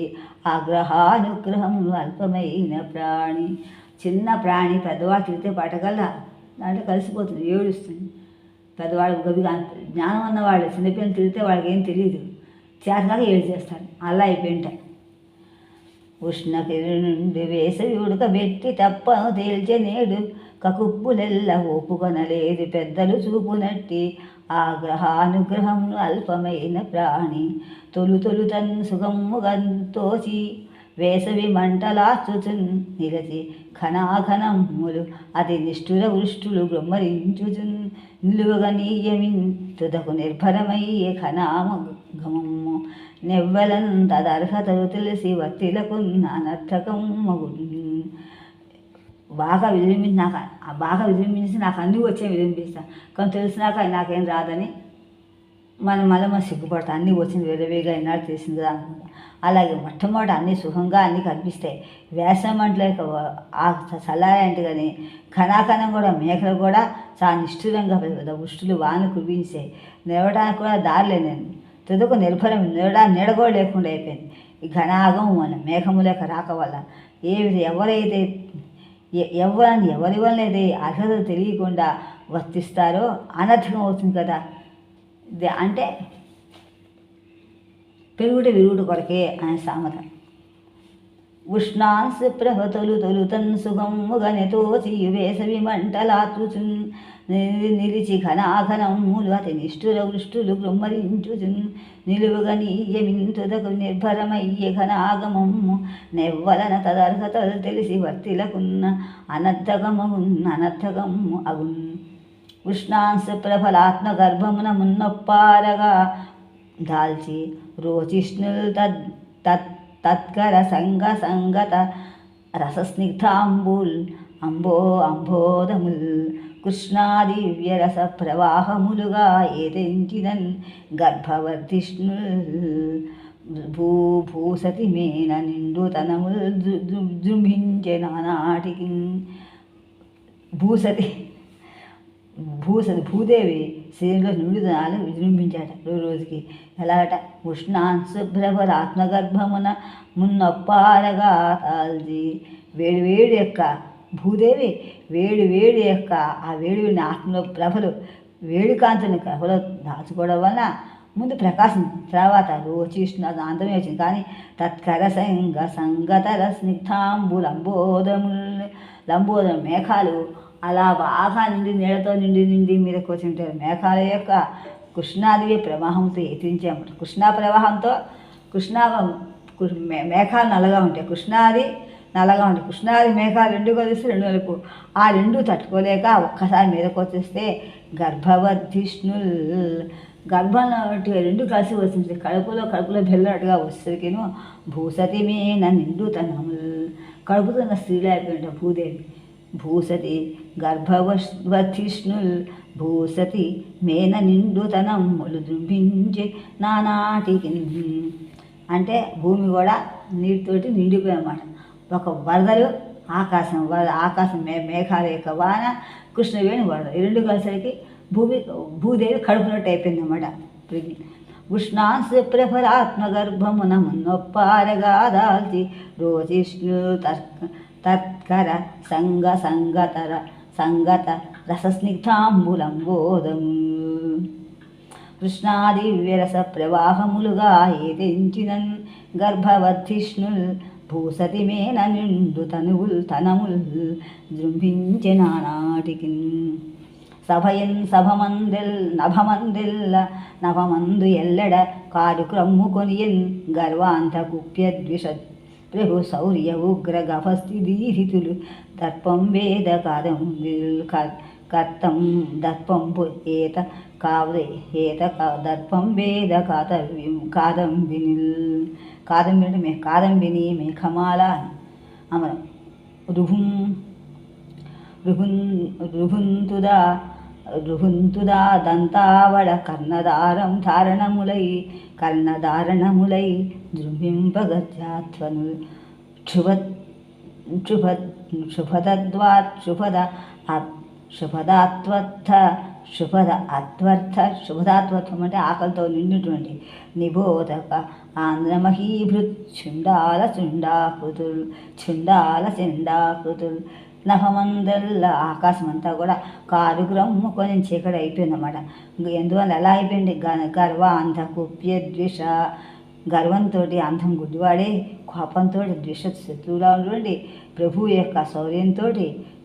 ఆగ్రహానుగ్రహం అల్పమైన ప్రాణి. చిన్న ప్రాణి పెద్దవాడు తిరిగితే పట్టగల్లా దాంట్లో కలిసిపోతుంది, ఏడుస్తుంది. పెద్దవాడు గవిగా జ్ఞానం ఉన్నవాళ్ళు చిన్నపిల్లలు తిరిగితే వాళ్ళకి ఏం తెలియదు, చేతలాగా ఏడు చేస్తారు. అలా అయిపోయింట. ఉష్ణకిరణుండి వేసవి ఉడకబెట్టి తప్పను తేల్చే నేడు కకుప్పులెల్ల ఒప్పుకొనలేదు పెద్దలు చూపునట్టి ఆగ్రహానుగ్రహం అల్పమైన ప్రాణి. తొలు తన్ సుగమ్ముగంతోచి వేసవి మంటలాచుచున్ నిలచి ఘనాఘనములు అతి నిష్ఠుర వృష్టులు బ్రహ్మరించుచున్ నిలువగా నీయమిన్ తుదకు నిర్భరమయ్యే ఘనామగమము నెవ్వలన్ తదర్హతలు తెలిసి వర్తిలకున్న అనర్థకం మగుడు. బాగా విజృంభించి నాకు అన్నీ వచ్చే విజృంభిస్తాను, కానీ తెలిసినాక నాకేం రాదని మళ్ళీ సిగ్గుపడతాను. అన్నీ వచ్చింది వేరేవేగా ఈనాడు తెలిసింది కదా అనుకుంటా. అలాగే మొట్టమొదటి అన్నీ సుఖంగా అన్నీ కనిపిస్తాయి. వేసమంటలే ఆ చల్లారంటే కానీ కణాకణం కూడా మేకలు కూడా చాలా నిష్ఠురంగా ఉష్టులు వానలు కురిపించాయి. నిలవడానికి కూడా దారిలే నేను తుదకు నిర్భరం నీడ కూడా లేకుండా అయిపోయింది. ఈ ఘనాగం వల్ల మేఘము లేక రాక వల్ల ఎవరి వల్ల అయితే అర్హత తెలియకుండా వర్తిస్తారో అనర్థకం అవుతుంది కదా. అంటే విరుగుడు కొరకే అనే సామెత. ఉష్ణాంశ ప్రభ తొలుతన్ సుగమ్ముగనెతోచి వేసవి మంటలాతుచున్ నిలిచి ఘనాఘనములు అతి నిష్ఠుర వృష్టులు బ్రహ్మరించుచున్ నిలువుగా నీయమింతుదకు నిర్భరమయ్యే ఘనాగమము నెవ్వలన తదర్హతలు తెలిసి వర్తిలకున్న అనర్థకము అగున్. ఉష్ణాంశ ప్రభలాత్మ గర్భమున మున్నొప్పారగా దాల్చి రోచిష్ణుల్ తత్కర సంగత రసస్నిగ్ధాంబుల్ అంబోదముల్ కృష్ణాదివ్య రస ప్రవాహములుగా ఏదెంచినన్ గర్భవర్ధిష్ణుల్ భూసతి మేన నిండు తనముల్ జృంభించే నానాటికి. భూదేవి శరీరంలో నిండుదనాలు విజృంభించాట రోజుకి. ఎలాగట? ఉష్ణాంశుభ్రభరాత్మగర్భమున మున్నొప్పారగా తాల్చి వేడి యొక్క భూదేవి వేడి యొక్క ఆ వేడి ఆత్మలో ప్రభలు వేడి కాంతుని ప్రభలో దాచుకోవడం వలన ముందు ప్రకాశం, తర్వాత రోచిష్ణ అంతమే వచ్చింది. కానీ తత్కర సంగతర లంబోదం మేఘాలు అలా బాగా నీళ్ళతో నిండి మీదకి వచ్చి ఉంటారు. మేఘాల యొక్క కృష్ణాదేవి ప్రవాహంతో ఎత్తించామట. కృష్ణా ప్రవాహంతో మేఘాలు నల్లగా ఉంటాయి, కృష్ణాది నల్లగా ఉంటాయి. కృష్ణాది మేఘాలు రెండు కలిసి రెండు వైపు ఆ రెండు తట్టుకోలేక ఒక్కసారి మీదకి వచ్చేస్తే గర్భవద్ధిష్ణుల్ గర్భంలో రెండు కలిసి వచ్చింది. కడుపులో బెల్లట్టుగా వచ్చేసరికిను భూసతి మేన నిండుతనముల్ కడుపుతున్న స్త్రీలు అయిపోయింట భూదేవి. భూసతి గర్భవద్ధిష్ణుల్ భూసతి మేన నిండుతనములు జృంభించి నానాటికి అంటే భూమి కూడా నీటితోటి నిండిపోయామాట. ఒక వరదలు ఆకాశం మేఘాల యొక్క వాన, కృష్ణవేణి వరద ఈ రెండు కలిసరికి భూదేవి కడుపునట్టు అయిపోయింది అన్నమాట. ఉష్ణాంశ ప్రభరాత్మగర్భమున మున్నొప్పారగా దాల్చి రోజిష్ణు తత్కర సంగత రసస్నిగ్ధాంబులంబోదము కృష్ణాదివ్యరస ప్రవాహములుగా ఏతించినన్ గర్భవద్ధిష్ణుల్ భూసతి మేన నిండు తనముల్ జృంభించె నానాటికి నభమందు ఎల్లడ కారు క్రమ్ముకొనియన్ గర్వాంత కుప్యద్విష ప్రభు శౌర్య ఉగ్ర గభస్థితిలు దర్పం వేద కర్తం దర్పంబు ఏత దర్పం వేద కాదంబిని మేఘమాల అమరం రుహుంతుదా దంతావళ కర్ణధారణములై జృంభింపగజాత్వను శుభదాత్వత్వం అంటే ఆకలితో నిండినటువంటి నిబోధక ఆంధ్రమహీభృత్ చుండాల నభమందల్ల ఆకాశం అంతా కూడా కారుగ్రమ్ముకొని చీకటి అయిపోయిందన్నమాట. ఎందువల్ల ఎలా అయిపోయింది? గర్వాంధ కుప్యద్విష గర్వంతో అంధం గుడ్డివాడే, కోపంతో ద్విష శత్రువులా ఉన్నటువంటి ప్రభువు యొక్క శౌర్యంతో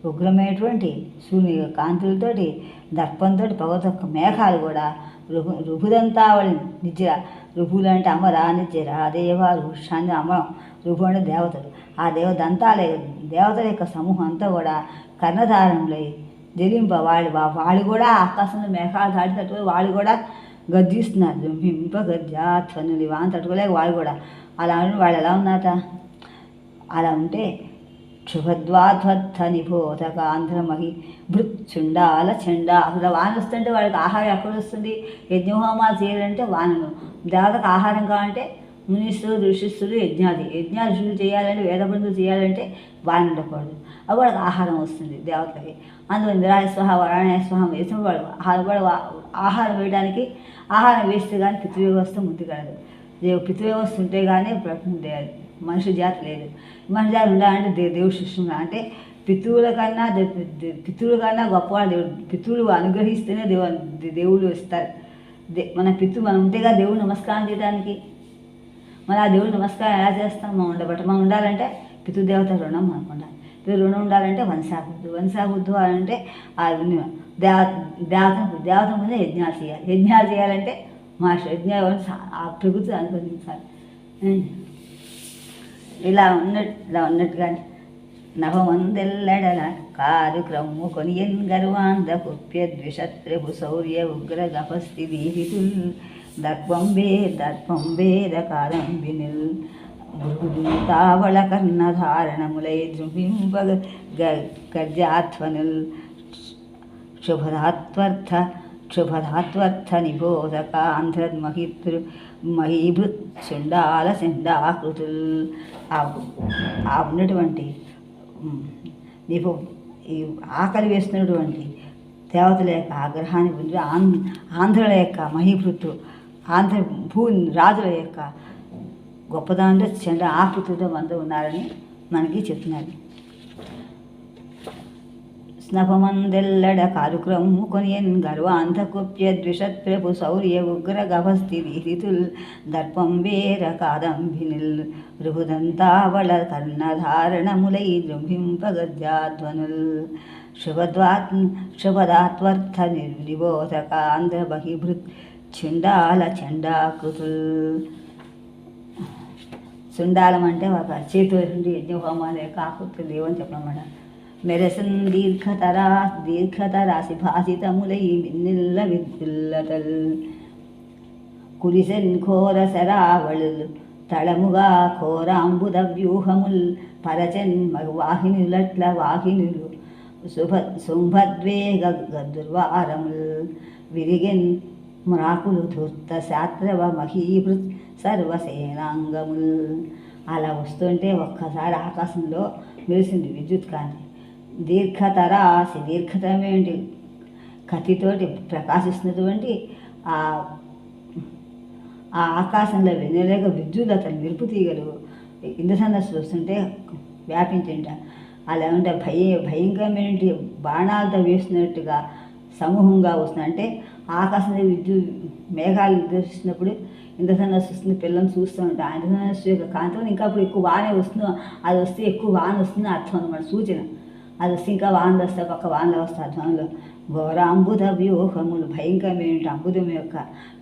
ఉగ్రమైనటువంటి సూర్యుని కాంతులతోటి దర్పంతో పొగతో మేఘాలు కూడా రుభుదంతావళి నిజ రుభులు అంటే అమర నిజర దేవ రుషాన్ని అమరం రుభు అంటే దేవతలు. ఆ దంతాలే దేవతల యొక్క సమూహం అంతా కూడా కర్ణధారంలో జలింప వాళ్ళు కూడా ఆకాశంలో మేఘాలు దాటి తట్టుకొని వాళ్ళు కూడా గర్జిస్తున్నారు. జృంభింప గర్జాధ్వనులు వాన్ తట్టుకోలేక వాళ్ళు కూడా అలా వాళ్ళు ఎలా ఉన్నారట? అలా ఉంటే శుభద్వాధ్వత్థ నిబోధక ఆంధ్రమహి భృత్ చుండాల అసలు వాన వస్తుంటే వాళ్ళకి ఆహారం ఎక్కడ వస్తుంది? యజ్ఞహోమాలు చేయాలంటే వానను, దేవతకు ఆహారం కావాలంటే మునీశ్వరులు ఋషిస్తులు యజ్ఞాలు చేయాలంటే వేదబంధులు చేయాలంటే వాన ఉండకూడదు. అవి వాళ్ళకి ఆహారం వస్తుంది దేవతలకి. అందులో ఇంద్రాయ స్వహ వరాణాయ స్వహ వేసిన వాళ్ళు ఆహారం వేయడానికి ఆహారం వేస్తే కానీ పితృవ్యవస్థ ముందుకెళ్ళదు. పితృవ్యవస్థ ఉంటే కానీ మనిషి జాతి లేదు. మనిషి జాతి ఉండాలంటే దేవుడు సృష్టించాలి. అంటే పితృవుల కన్నా గొప్పవాడు దేవుడు. పితృవులు అనుగ్రహిస్తేనే దేవుళ్ళు ఇస్తారు. మనం ఉంటేగా దేవుడు నమస్కారం చేయడానికి. మరి ఆ దేవుడు నమస్కారం ఎలా చేస్తాం? మనం ఉండాలంటే పితృదేవత రుణం మనకు ఉండాలి. రుణం ఉండాలంటే వంశాబుద్ధు అంటే ఆ దేవత ముందే యజ్ఞాలు చేయాలంటే యజ్ఞాలు ఆ ప్రకృతి అనుగ్రహించాలి. ఇలా ఉన్నట్టుగానే నభమందెల్లడల కారు క్రమ్ము కొనియన్ గర్వాంధ కుప్యద్విషత్రభు శౌర్య ఉగ్ర గపస్థితితుల్ దర్పం వేద కాదంబినిల్ తావళ కర్ణధారణములై జృంభింప గర్జాధ్వనుల్ శుభధాత్వర్థ నిబోధక మహీభృత్ చండాకృతుల్ ఆ ఉన్నటువంటి ఈ ఆకలి వేస్తున్నటువంటి దేవతల యొక్క ఆగ్రహాన్ని పొంది ఆంధ్రుల యొక్క మహీభృతు రాజుల యొక్క గొప్పదాంట్లో చండ ఆకృతితో మందు ఉన్నారని మనకి చెప్తున్నారు. స్నపమందెల్లడ కారుక్రమ్ము కొనియన్ గర్వాంతకుప్య ద్విషత్ప్రభు శౌర్య ఉగ్ర గభస్తి రీతితుల్ దర్పం వేర కాదంభినిల్ రుహుదంతావళ కర్ణధారణములై జృంభింపగద్యాధ్వనుల్ శుభదాత్వర్ಥ నిబోధకాంధ్ర బహిభృత్ చుండాల చండాకృతుల్. సుండాలం అంటే ఒక చేతుల నుండి యజ్ఞహోమాల యొక్క ఆకృతులు లేవని చెప్పనమాట. మెరసన్ దీర్ఘతరాసి భాసితములై మిన్నిల్ల విద్యుల్లతల్ కురిసెన్ ఘోర శరావళులు తళముగా ఘోరాంబుద వ్యూహముల్ పరచన్ వాహినులట్ల వాహినులు శుంభద్వేగ దుర్వారముల్ విరిగెన్ మ్రాకులు ధూర్త శాత్రవ మహీభృత్ సర్వసేనాంగముల్. అలా వస్తుంటే ఒక్కసారి ఆకాశంలో మెరిసింది విద్యుత్ కాంతి. దీర్ఘతరాసి దీర్ఘతరమేంటి కత్తితోటి ప్రకాశిస్తున్నటువంటి ఆ ఆకాశంలో వెన్నెలేక విద్యుల్లతలు మెరుపు తీగలు ఇంద్రధనస్సు వస్తుంటే వ్యాపించింట. అలా ఉంటే భయంకరమైన బాణాలతో వేస్తున్నట్టుగా సమూహంగా వస్తుంది. అంటే ఆకాశంలో మేఘాలు దర్శిస్తున్నప్పుడు ఇంద్రధనస్సు వస్తుంది, పిల్లల్ని చూస్తూ ఉంటాం. ఆ ఇంద్రధనస్సు యొక్క కాంతిలో ఇంకా అప్పుడు ఎక్కువ వాన వస్తుంది, అది వస్తే ఎక్కువ వాన వస్తుంది అర్థం అన్నమాట, సూచన. అది వస్తే ఇంకా వానలు వస్తాయి, పక్క వానలు వస్తాయి అర్థంలో. ఘోరాంబుద వ్యూహములు భయంకరమైన అంబుదం యొక్క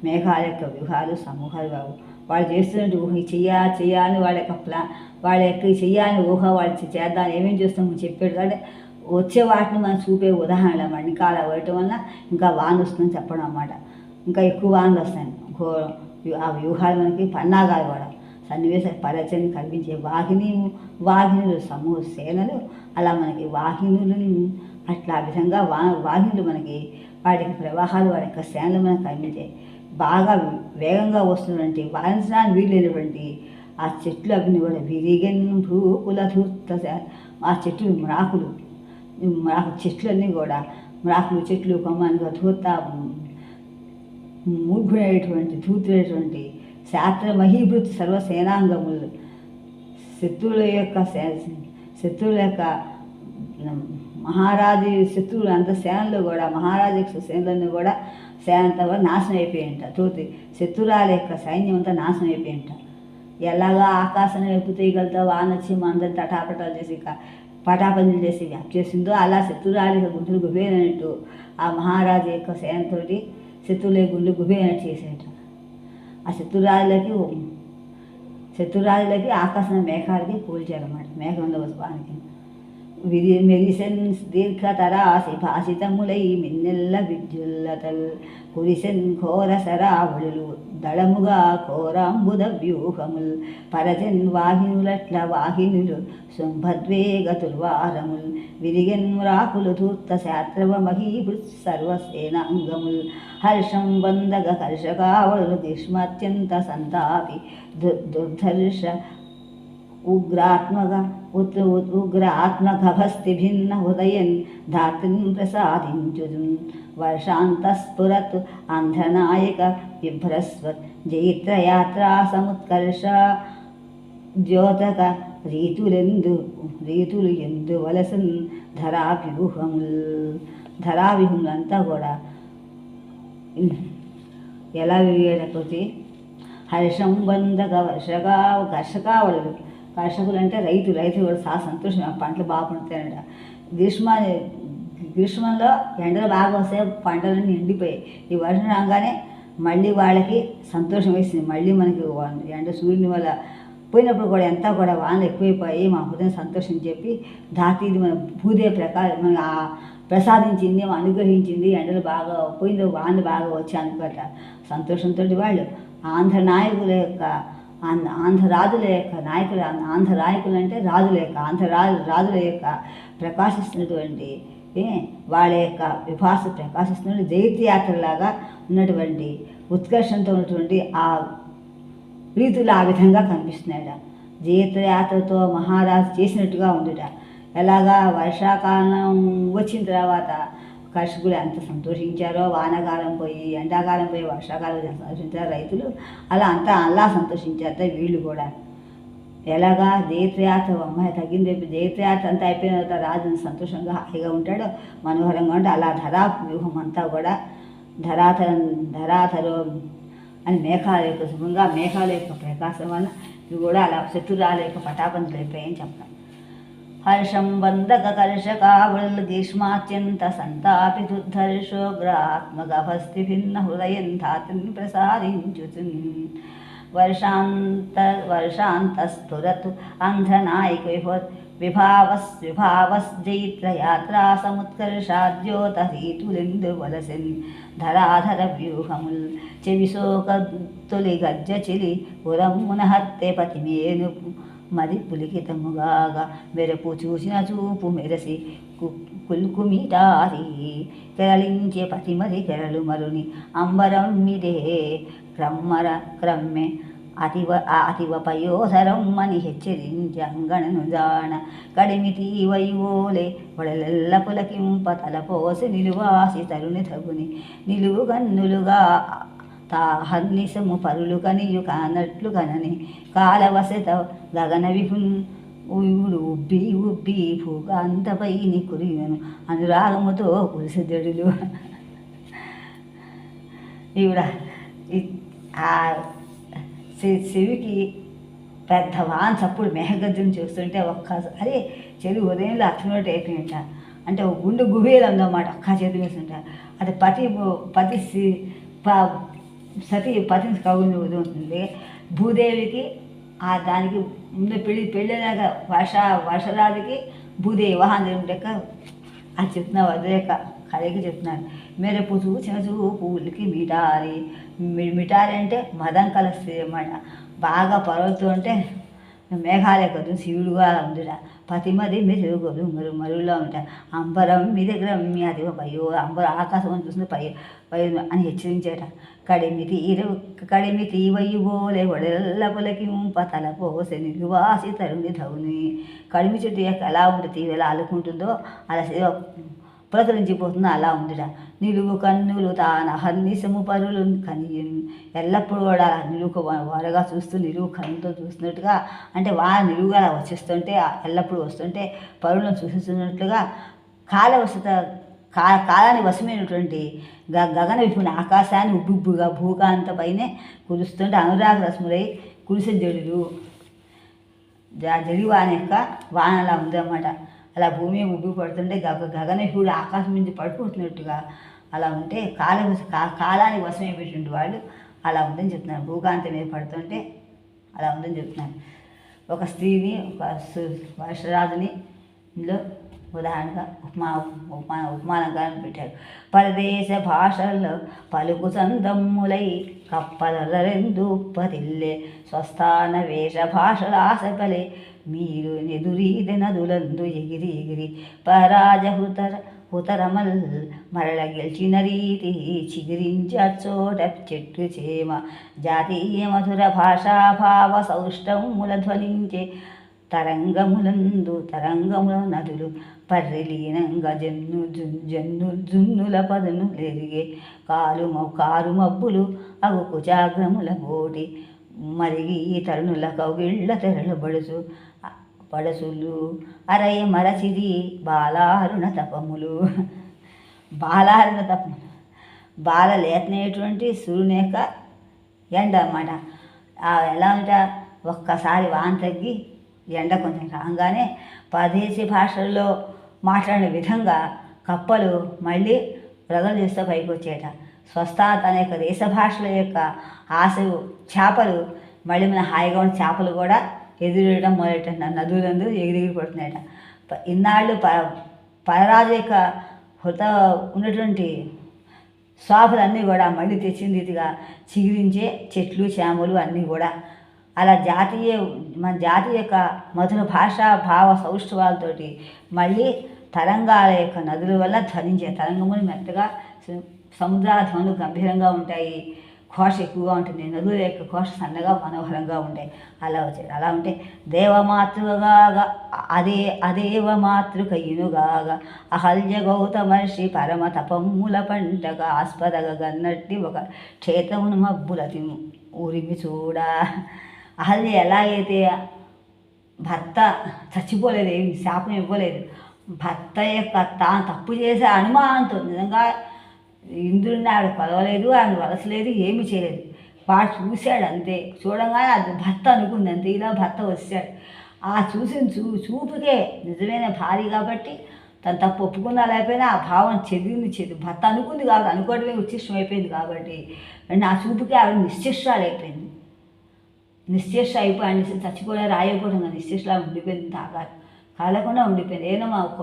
మేఘాల యొక్క వ్యూహాలు సమూహాలు బాబు. వాళ్ళు చేస్తున్నట్టు ఊహ చెయ్యాలని వాళ్ళ యొక్క వాళ్ళ యొక్క చెయ్యాలని ఊహ వాళ్ళు చేద్దామని ఏమేమి చేస్తామో చెప్పాడు. అంటే వచ్చే వాటిని మనం చూపే ఉదాహరణలు అన్నమాట. ఇంకా అలా వేయటం వల్ల ఇంకా వాన వస్తుందని చెప్పడం అన్నమాట. ఇంకా ఎక్కువ వానలు వస్తాయి. ఆ వ్యూహాలు మనకి పన్నాగాలు కూడా సన్నివేశ పరచని కల్పించే వాహినులు సమూహ సేనలు. అలా మనకి వాహినులని అట్లా ఆ విధంగా వాహినులు మనకి వాటి ప్రవాహాలు వాటి యొక్క సేనలు మనకు కల్పించాయి. బాగా వేగంగా వస్తున్నటువంటి వాయించడానికి వీలైనటువంటి ఆ చెట్లు అవి కూడా విరిగన్ భూకుల ధూర్త. ఆ చెట్లు మ్రాకులు చెట్లన్నీ కూడా మ్రాకులు చెట్లు కొమ్మగా ధూర్త మూర్ఘుడైనటువంటి ధూతుడైనటువంటి శాస్త్ర మహీభృత్ సర్వసేనాంగములు శత్రువుల యొక్క మహారాజు శత్రువులు అంత సేనలు కూడా మహారాజు యొక్క సేనలన్నీ కూడా సేనంతా కూడా నాశనం అయిపోయింట. తోటి శత్రురాల యొక్క సైన్యం అంతా నాశనం అయిపోయింట. ఎలాగా ఆకాశం వైపు తీయగలతో వానొచ్చి అందరి తటాపటాలు చేసి పటాపంజలు చేసి వ్యాప్తి చేసిందో అలా శత్రురాలి గుండెలు గుబేనట్టు ఆ మహారాజు యొక్క సేనతోటి శత్రువుల గుండెలు గుబేనట్టు చేసేట. ఆ శత్రురాజులకి ఆకాశం మేఘాలకి పోల్చారన్నమాట. మేఘంలో వానికి మెరిసెన్ దీర్ఘతరాసి భాసితములై మిన్నెల్ల విద్యుల్లతల్ కురిసెన్ ఘోర శరావళులు దళముగా ఘోరాంబుద వ్యూహముల్ పరజన్ వాహినులట్ల వాహినులు శుంభద్వేగ తుర్వారముల్ విరిగెన్ రాకులు ధూర్త శాత్రవ మహీభృత్ సర్వసేనాంగముల్ హర్షం వందగ కర్షకావళులు గ్రీష్మాత్యంత సంతాపి దుర్ధర్ష ఉగ్ర ఆత్మగభస్తి భిన్న ఉదయన్ ధాత్రిన్ ప్రసాదించుదున్ వర్షాంతస్ఫురత్ ఆంధ్రనాయక బిభ్రస్వత్ జైత్రయాత్రా సముత్కర్ష ద్యోతక రీతులు ఎందు వలసన్ ధరావ్యూహములంతా కూడా ఎలా విరిగేటప్పటి హర్షం వందక కర్షకావళులు కర్షకులు అంటే రైతులు కూడా చాలా సంతోషం, పంటలు బాగా పండుతాయంట. గ్రీష్మంలో ఎండలు బాగా వస్తాయి, పంటలన్నీ ఎండిపోయాయి. ఈ వర్షం రాగానే మళ్ళీ వాళ్ళకి సంతోషం వేసింది. మళ్ళీ మనకి ఎండ సూర్యుని వల్ల పోయినప్పుడు కూడా ఎంత కూడా వానలు ఎక్కువైపోయి మా హృదయం సంతోషం చెప్పి ధాతీది మన భూదేవి మన ప్రసాదించింది, అనుగ్రహించింది. ఎండలు బాగా పోయింది, వానలు బాగా వచ్చాయి అనుకోట సంతోషంతో వాళ్ళు ఆంధ్ర నాయకుల యొక్క ఆంధ్రరాజుల యొక్క నాయకులు, ఆంధ్ర నాయకులు అంటే రాజుల యొక్క రాజుల యొక్క ప్రకాశిస్తున్నటువంటి వాళ్ళ యొక్క విభాస ప్రకాశిస్తున్న జైత్రయాత్రలాగా ఉన్నటువంటి ఉత్కర్షంతో ఉన్నటువంటి ఆ రీతులు ఆ విధంగా కనిపిస్తున్నాయట. జైత్రయాత్రతో మహారాజు చేసినట్టుగా ఉందిట. ఎలాగా వర్షాకాలం వచ్చిన తర్వాత కర్షకులు ఎంత సంతోషించారో, వానాకాలం పోయి ఎండాకాలం పోయి వర్షాకాలం సంతోషించారు రైతులు, అలా సంతోషించారట వీళ్ళు కూడా. ఎలాగా జైత్రయాత్ర అమ్మాయి తగ్గింది చెప్పి జైత్రయాత్ర అంతా అయిపోయిన తర్వాత రాజుని సంతోషంగా హాయిగా ఉంటాడు, మనోహరంగా ఉంటాడు. అలా ధరా వ్యూహం అంతా కూడా ధరాధరు అని మేఘాల యొక్క శుభంగా మేఘాల యొక్క ప్రకాశం వలన ఇవి కూడా అలా శత్రురాల యొక్క పటాపంచులు అయిపోయాయని చెప్తాను. హర్షం వందక కర్షకావళ గ్రీష్మాత్యంత సంతాపితుద్ధర్షోగ్రాత్మగభస్తి భిన్న హృదయం ధాతిని ప్రసారించుతున్ వర్షాంతస్ఫురతు ఆంధ్రనాయక విభావస్జైత్రయాత్రా సముత్కర్షాద్యోతరీతులిందు వలసిన్ ధరాధర వ్యూహముల్ చెవిశోక తొలి గజ్జచిలి పురమునహత్తే పతిమేను మది పులికితముగాగా మెరుపు చూసిన చూపు మెరసి కుల్కుమిటారి కెరళించే పతిమది కెరలు మరుని అంబరం మిదే క్రమ్మె అతివ పయోధరమ్మని హెచ్చరించి అంగణను జాణ కడిమితి వైవోలే వడలెల్ల పులకింప తలపోసి నిలువాసి తరుని తగుని నిలువు గన్నులుగా తాహర్నిశము పరులు కనియు కానట్లు కనని కాలవసత గగన విహున్ ఉబ్బి ఉబ్బి భూకాంతపై కురియను అనురాగముతో కురిసిదడులు. ఈవిడ చెవికి పెద్ద వాన్ చప్పుడు మేఘగర్జన చూస్తుంటే ఒక్కసారి చెవి ఉదయంలో అట్టినట్టు అయిపోయింట. అంటే గుండు గుబేలు అందన్నమాట ఒక్క చేతి వేస్తుంటారు. అది పతి సతీ పతిని కవుని ఉంటుంది. భూదేవికి దానికి ముందు పెళ్ళినాక వర్షరాజుకి భూదేవి వివాహం జరిగినాక అది చెప్తున్నా వదిలేక కథకి చెప్తున్నాను. మెరుపు చూసిన చూపులకి మిటారి అంటే మదం కలుస్తుంది అన్నమాట. బాగా పర్వతం అంటే మేఘాలే కదు శివుడుగా ఉందిట. పతిమది మెరుగులు మరులో ఉంటాయి. అంబరం మీ దగ్గర మీ అది పయ్యో అంబరం ఆకాశం చూసిన పై అని హెచ్చరించేట. కడిమి తీవయ్యుబోలే వడెల్ల పులకింప తలపోసె నిలువాసి తరుణి ధౌని. కడిమి చెట్టు యొక్క ఎలా ఉంటుంది తీవి ఎలా అల్లుకుంటుందో అలా పులకరించిపోతుందో అలా ఉందిట. నిలువు కన్నులు తాన హర్నిశము పరులు కనియన్. ఎల్లప్పుడూ కూడా నిలువు వారగా చూస్తూ నిలువు కన్నుతో చూస్తున్నట్టుగా, అంటే నిలువుగా అలా వచ్చేస్తుంటే ఎల్లప్పుడూ వస్తుంటే పరులను చూస్తున్నట్లుగా కాలాన్ని వశమైనటువంటి గగన విపుణ ఆకాశాన్ని ఉబ్బుబ్బుగా భూకాంతపైనే కురుస్తుంటే అనురాగ రశ్ములై కురిసే జడులు జడివాన యొక్క వానలా ఉందన్నమాట. అలా భూమి ఉబ్బి పడుతుంటే గగన విపుడు ఆకాశం నుంచి పడిపోతున్నట్టుగా అలా ఉంటే కాలానికి వశమే పెట్టిండు వాళ్ళు అలా ఉందని చెప్తున్నారు. భూకాంతం మీద పడుతుంటే అలా ఉందని చెప్తున్నారు. ఒక స్త్రీని ఒక వర్షరాజుని ఇందులో ఉదాహరణగా ఉపమానంగా పెట్టారు. పరదేశ భాషల్లో పలుకు చందమ్ములై కప్పలరెందు పతిల్లే స్వస్థాన వేష భాషల ఆశపలే మీరు నెదురీది నదులందు ఎగిరి హుతరమల్ మరల గెలిచిన రీతి చిగిరించి అచ్చోట చెట్టు చేమ జాతీయ మధుర భాషాభావ సౌష్టముల ధ్వనించే తరంగముల నదులు పర్రిలీనంగా జన్నుల పదును లెరిగే కారు మబ్బులు అగు కుజాగ్రముల బోటి మరిగి తరుణుల కౌగిళ్ళ తెరలు పడసులు అరయ మరచిది బాలారుణ తపములు. బాల లేతనేటువంటి సూర్యుని యొక్క ఎండ అన్నమాట. ఎలా ఉంటా ఒక్కసారి వాన తగ్గి ఎండ కొంచెం రాగానే పరదేశీ భాషల్లో మాట్లాడిన విధంగా కప్పలు మళ్ళీ రగలు చేస్తూ పైకి వచ్చేట. స్వస్థాత అనేక దేశ భాషల యొక్క ఆశలు చేపలు మళ్ళీ మన హాయిగా ఉన్న చేపలు కూడా ఎదురేయడం మొదలెట్ట నదులందు ఎగిరిగిరి పడుతున్నాయట. ఇన్నాళ్ళు పరరాజు యొక్క ఉన్నటువంటి శోభలన్నీ కూడా మళ్ళీ తెచ్చిన రీతిగా చిగురించే చెట్లు చేమలు అన్నీ కూడా అలా మన జాతీయ యొక్క మధుర భాషా భావ సౌష్ఠవాలతోటి మళ్ళీ తరంగాల యొక్క నదుల వల్ల ధ్వనించే తరంగములు మెత్తగా సముద్రాల ధ్వనులు గంభీరంగా ఉంటాయి. ఘోష ఎక్కువగా ఉంటుంది. నదుల యొక్క ఘోష సన్నగా మనోహరంగా ఉంటాయి. అలా వచ్చాయి. అలా ఉంటే దేవమాతృగా అదేవ మాతృక ఇనుగాగా అహల్య గౌతమర్షి పరమ తపమ్ముల పంటగా ఆస్పదగా గన్నట్టి ఒక క్షేత్రమును మబ్బులతి ఊరిమి చూడ. అహల్య ఎలాగైతే భర్త చచ్చిపోలేదు, ఏమి శాపం ఇవ్వలేదు. భర్త యొక్క తాను తప్పు చేసే అనుమానంతో నిజంగా ఇంద్రుడిని ఆవిడ కొలవలేదు, ఆవిడ వలసలేదు, ఏమి చేయలేదు. వాడు చూశాడు అంతే. చూడంగానే అది భర్త అనుకుంది అంతే. ఇలా భర్త వచ్చాడు. ఆ చూసిన చూపుకే నిజమైన భార్య కాబట్టి తను తప్పు ఒప్పుకున్నా లేకపోయినా ఆ భావం చెదిరింది. భర్త అనుకుంది కాబట్టి, అనుకోవడమే ఉచ్చిష్టం అయిపోయింది కాబట్టి ఆ చూపుకే ఆవిడ నిశ్చేష్టాలైపోయింది. నిశ్చేష్ట అయిపోయి చచ్చిపోయినా రాయకూడదు, నిశ్చేష్లా ఉండిపోయింది. కాలకుండా ఉండిపోయింది. ఏదో ఒక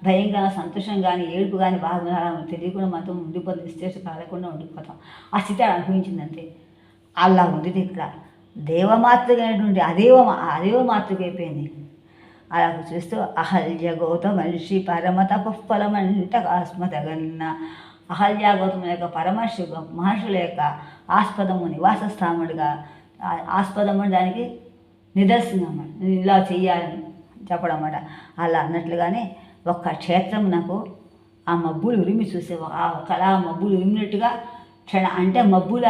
భయంకర సంతోషం కానీ ఏడుపు కానీ బాధ తెలియకుండా మాత్రం ఉండిపోతుంది. నిశ్చేష్ట కాలకుండా ఉండిపోతాం. ఆ స్థితి అనుభవించింది అంతే. అలా ఉంది ఇక్కడ. దేవమాతృకైనటువంటి అదేవ మాతృక అయిపోయింది. అలా చూస్తూ అహల్య గౌతమర్షి పరమ తపఫలమంట కాస్మతగన్న. అహల్య గౌతమ యొక్క పరమర్షి మహర్షుల యొక్క ఆస్పదము నివాసస్థానముడిగా, ఆస్పదము దానికి నిదర్శనం ఇలా చెయ్యాలని చెప్పడం అన్నమాట. అలా అన్నట్లుగానే ఒక్క క్షేత్రం నాకు ఆ మబ్బులు ఉరిమి చూసే అలా మబ్బులు ఉరిమినట్టుగా అంటే మబ్బులు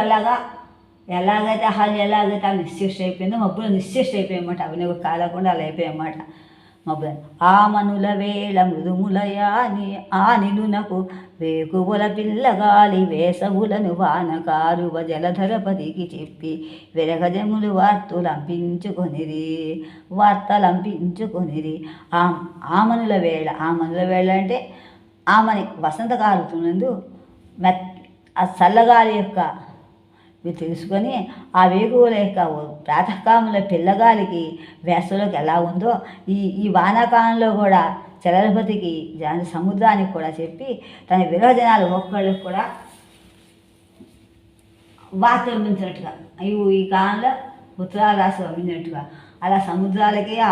ఎలాగైతే అహల్య ఎలాగైతే అలా నిశ్చేష్ట అయిపోయిందో మబ్బులు నిశ్చేష్ట అయిపోయాయన్నమాట. అవి కూడా కాలకుండా అలా అయిపోయాయన్నమాట మబ్బులు. ఆ మనుల వేళ మృదుములయాని ఆ నిలునకు వేకువల పిల్లగాలి వేసవులను వానకారువ జలధరపతికి చెప్పి విరగజములు వార్తలంపించుకొనిరి. ఆమనుల వేళ అంటే ఆమని వసంతకాలుతున్నందు ఆ చల్లగాలి యొక్క ఇవి తెలుసుకొని ఆ వేగువుల యొక్క ప్రాతకాలంలో పిల్లగాలికి వేసవిలోకి ఎలా ఉందో ఈ వానాకాలంలో కూడా చలరపతికి సముద్రానికి కూడా చెప్పి తన విరోజనాలు ఒక్కళ్ళకి కూడా వార్తలు అందించినట్టుగా ఈ కాలంలో ఉత్తరాలు రాసి పంపినట్టుగా అలా సముద్రాలకి ఆ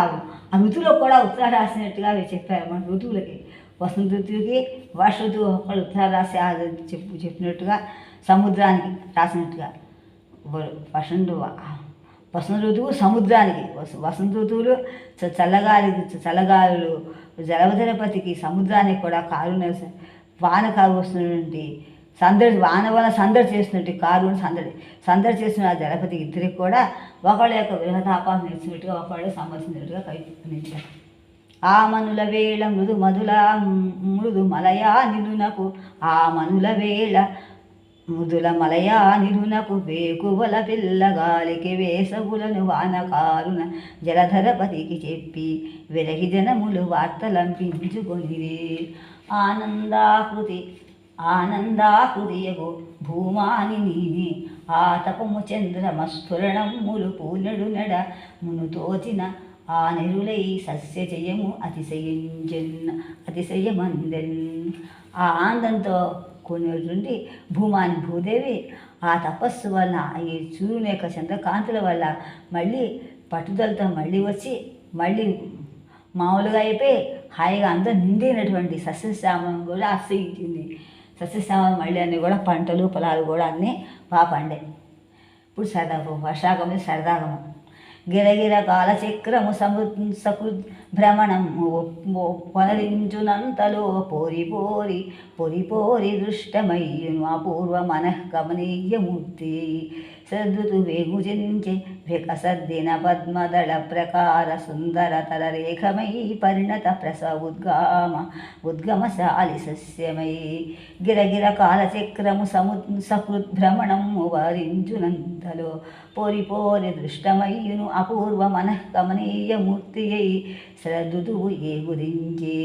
ఋతువులకు కూడా ఉత్తరాలు రాసినట్టుగా అవి చెప్పారు. మన ఋతువులకి వసంత ఋతువుకి వర్ష ఋతువు ఒక్కళ్ళు ఉత్తరాలు రాసి చెప్పినట్టుగా సముద్రానికి రాసినట్టుగా. వసంత ఋతువు సముద్రానికి, వసంత ఋతువులు చల్లగాలులు జలధరపతికి సముద్రానికి కూడా వాన వస్తున్నటువంటి వాన వల్ల సందడి చేస్తున్నట్టు సందడి చేస్తున్న ఆ జలపతికి ఇద్దరికి కూడా ఒకళ్ళ యొక్క విరహతాపాన్ని నేర్చినట్టుగా ఒకళ్ళు సంబంధించినట్టుగా కవించారు. ఆ మనుల వేళ మృదు మలయా నిలునకు ఆ మనుల వేళ మృదుల మలయా నిలునకు వేకువల పిల్లగాలికి వేసవులను వానకారున జలధరపతికి చెప్పి విరహి జనములు వార్తలంపించుకొనిరి. ఆనందాకృతియగు భూమాని నీని ఆతపము చంద్రమస్ఫురణములు పూనెడు నడ మునుతోచిన ఆ నెరులై సస్యజయము అతిశయమందెన్. ఆ ఆనందంతో కొనేటువంటి భూదేవి ఆ తపస్సు వలన ఈ సూర్యుని యొక్క చంద్రకాంతుల వల్ల మళ్ళీ పట్టుదలతో మళ్ళీ వచ్చి మళ్ళీ మామూలుగా అయిపోయి హాయిగా అందరూ నిండినటువంటి సస్యశ్యామం కూడా ఆశ్రయించింది. సస్యశ్యామం మళ్ళీ అన్నీ కూడా పంటలు పొలాలు కూడా అన్నీ బాగా పండాయి. ఇప్పుడు వర్షాగమం సరదాగమం. గిరగిర కాలచక్రము సకృద్ భ్రమణము కొనరించునంతలో పొరి దృష్టమయ్యును అపూర్వ మనఃగమనీయమూర్తి. సద్దుతు వేగుజించి వికసద్దిన పద్మదళ ప్రకార సుందరతర రేఖమై పరిణత ఉద్గమశాలి సస్యమై. గిరగిర కాలచక్రము సకృద్భ్రమణము వరించునంతలో పోరి దృష్టమయ్యును అపూర్వ మనఃగమనీయమూర్తి అయి సద్దుతువు ఏగురించి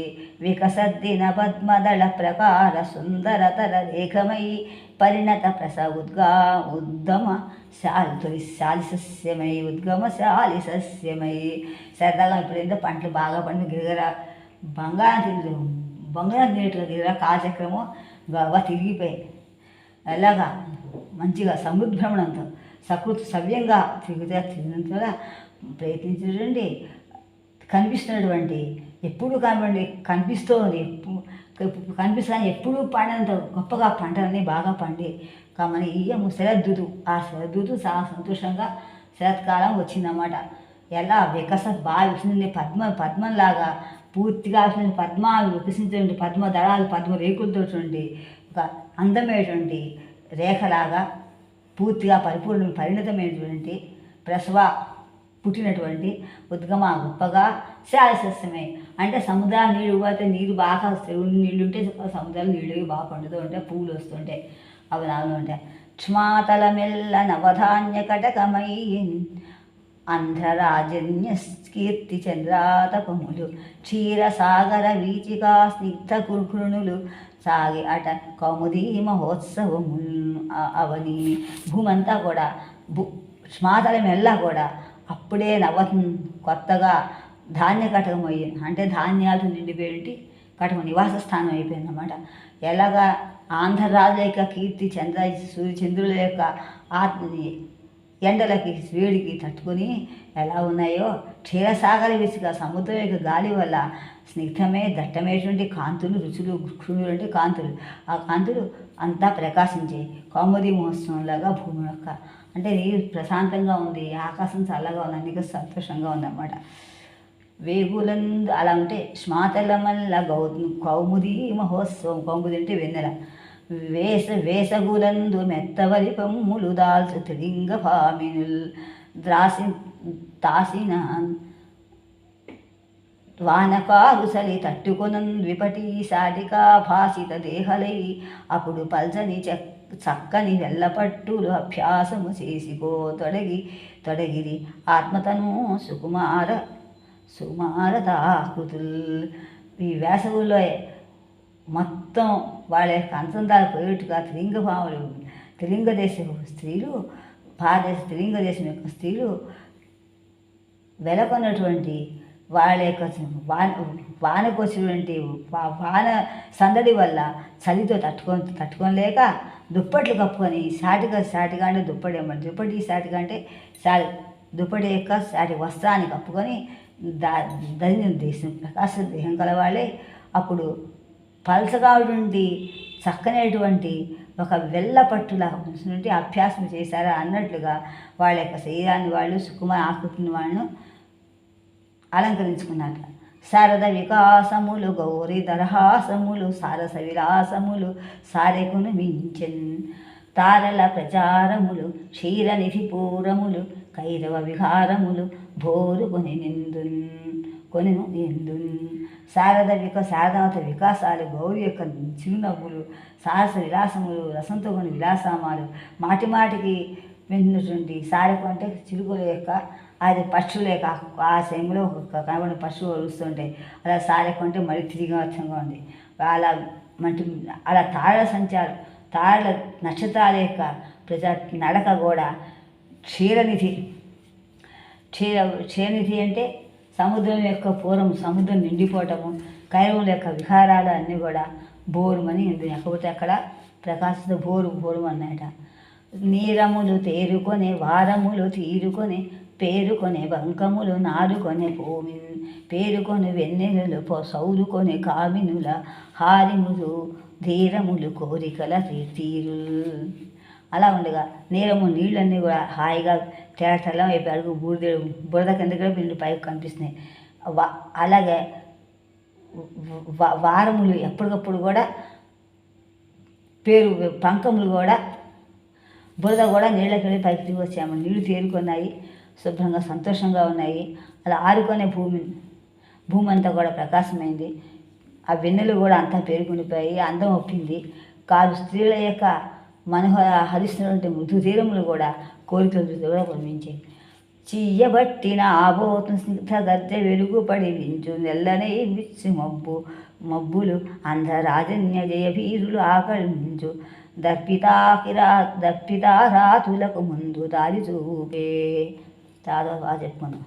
వికసద్దిన పద్మదళ ప్రకార సుందరతర రేఖమై పరిణత ఉద్గమశాలి సస్యమై. సరదాగా ఇప్పుడు ఏంటో పంటలు బాగా పండి గిరిగర బంగారం తినేట్టుగా గిరిగర కాలచక్రము బాగా తిరిగిపోయాయి. అలాగా మంచిగా సముద్భ్రమణంతో సవ్యంగా తిరిగినంతగా ప్రయత్నించినటువంటి కనిపిస్తున్నటువంటి ఎప్పుడు కనిపిస్తోంది కనిపిస్తాను ఎప్పుడూ పండినంత గొప్పగా పంటలన్నీ బాగా పండి కామని ఇయ్యము శరదృతు. ఆ శరదృతు చాలా సంతోషంగా శరత్కాలం వచ్చిందన్నమాట. ఎలా బాగా వికసించింది పద్మంలాగా పూర్తిగా వికసించేటువంటి పద్మ దళాలు పద్మ రేకులతో ఒక అందమైనటువంటి రేఖలాగా పూర్తిగా పరిణతమైనటువంటి పుట్టినటువంటి ఉద్గమ గొప్పగా శాశ్వతమే. అంటే సముద్రాలు నీళ్ళు పోతే నీళ్ళు బాగా నీళ్ళు ఉంటే సముద్రాలు నీళ్ళు బాగా పండుతూ ఉంటాయి, పువ్వులు వస్తుంటాయి, అవి నాలుగు ఉంటాయి. క్షమాతల మెల్ల నవధాన్య కటకమై అంధ్రరాజన్య కీర్తి చంద్రాతపములు క్షీరసాగర వీచికా స్నిగ్ధ కుర్కృణులు సాగి అట కౌముదీ మహోత్సవములు అవని. భూమంతా కూడా క్షమాతలం ఎల్లా కూడా అప్పుడే కొత్తగా ధాన్య కటకం అయ్యింది. అంటే ధాన్యాలతో నిండిపోయింటి కటకం నివాస స్థానం అయిపోయింది అన్నమాట. ఎలాగా ఆంధ్రరాజు యొక్క కీర్తి సూర్యచంద్రుల యొక్క ఎండలకి వేడికి తట్టుకొని ఎలా ఉన్నాయో క్షీరసాగర విసుక సముద్రం యొక్క గాలి వల్ల స్నిగ్ధమే దట్టమైనటువంటి కాంతులు, రుచులు, క్షుణులు అంటే కాంతులు, ఆ కాంతులు అంతా ప్రకాశించాయి. కౌముది మహోత్సవంలాగా భూమి యొక్క అంటే నీరు ప్రశాంతంగా ఉంది, ఆకాశం చల్లగా ఉంది, అందుకే సంతోషంగా ఉందన్నమాట. వేగులందు అలా ఉంటే శ్మాతలమల్ల కౌముది మహోత్సవం. కౌముది అంటే వెన్నెల. వేసగులందు మెత్తవలి పమ్ములు దాల్చు త్రిలింగ భామినుల్ తాసిన వానకారుసలి తట్టుకొనన్ విపటి సాటికా భాసిత దేహలై అప్పుడు పల్చని చక్కని వెళ్ళపట్టులు అభ్యాసము చేసుకో తొడగిరి ఆత్మతను సుకుమారతాకృతుల్. ఈ వేసవుల్లో మొత్తం వాళ్ళ యొక్క అంతందాలు పోయేట్టుగా త్రిలింగ దేశపు స్త్రీలు, భారతదేశ త్రిలింగ దేశం యొక్క స్త్రీలు వెలకొన్నటువంటి వాళ్ళ యొక్క వానకు వచ్చినటువంటి వాన సందడి వల్ల చలితో తట్టుకోలేక దుప్పట్లు కప్పుకొని సాటిగా అంటే దుప్పటి ఏమంటే దుప్పటి సాటిగా అంటే దుప్పటి యొక్క సాటి వస్త్రాన్ని కప్పుకొని దైన దేశం ప్రకాశ దేహం కలవాళ్ళే అప్పుడు పలసగాటువంటి చక్కనేటువంటి ఒక వెళ్ళపట్టులా ఉంచినట్టు అభ్యాసం చేశారా అన్నట్లుగా వాళ్ళ యొక్క శరీరాన్ని వాళ్ళు సుకుమార ఆకృతిని వాళ్ళను అలంకరించుకున్నారట. శారద వికాసములు గౌరీ దరహాసములు సారస విలాసములు సారెకును మించెన్ తారల ప్రచారములు క్షీరనిధి పూరములు కైరవ విహారములు భోరు కొనెను నిందున్. శారదావత వికాసాలు, గౌరి యొక్క చిరునవ్వులు, సారస విలాసములు, రసంతో కొన్ని విలాసామాలు, మాటిమాటికి విన్నటువంటి సారకు అంటే చిలుకల యొక్క అది పక్షుల యొక్క ఆ సమయంలో కనబడిన పశువులు వస్తుంటాయి. అలా సారకు అంటే మరి తిరిగి అర్థంగా ఉంది. అలా తారల నక్షత్రాల యొక్క నడక కూడా క్షీరనిధి అంటే సముద్రం యొక్క సముద్రం నిండిపోవటము, కైరవుల యొక్క విహారాలు అన్నీ కూడా బోరుమని ఉంది. కాకపోతే అక్కడ ప్రకాశిత బోరు అన్నాయట. నీరములు తేరుకొనే వారములు తీరుకొనే పేరుకొనే బంకములు నారుకొనే పేరుకొని వెన్నెలలు సౌరుకొనే కామినుల హారిములు ధీరములు కోరికల తీరు. అలా ఉండగా నీళ్ళన్నీ కూడా హాయిగా తెల్లం అయిపోయి అడుగు బురద కింద కూడా వీళ్ళు పైకి కనిపిస్తున్నాయి. అలాగే వారములు ఎప్పటికప్పుడు కూడా పంకములు కూడా బురద కూడా నీళ్ళకి వెళ్ళి పైకి దిగి వచ్చాము. నీళ్ళు తేరుకున్నాయి, శుభ్రంగా సంతోషంగా ఉన్నాయి. అలా ఆరుకునే భూమి అంతా కూడా ప్రకాశమైంది. ఆ వెన్నెలు కూడా అంతా పేరుకునిపోయి అందం ఒప్పింది. కాదు స్త్రీల యొక్క హరిస్తున్నటువంటి మృదు తీరములు కూడా కోరికలు కూడా పొందించాయి. చీయబట్టిన ఆబోతు స్నిగ్ధ గద్దె వెలుగుపడి వించు నెల్లనే విచ్చి మబ్బులు అంధరాజన్య జయభీరులు ఆకర్మించు దర్పితారాతులకు ముందు దారి చూపే. చాలా బాగా చెప్పుకున్నాం.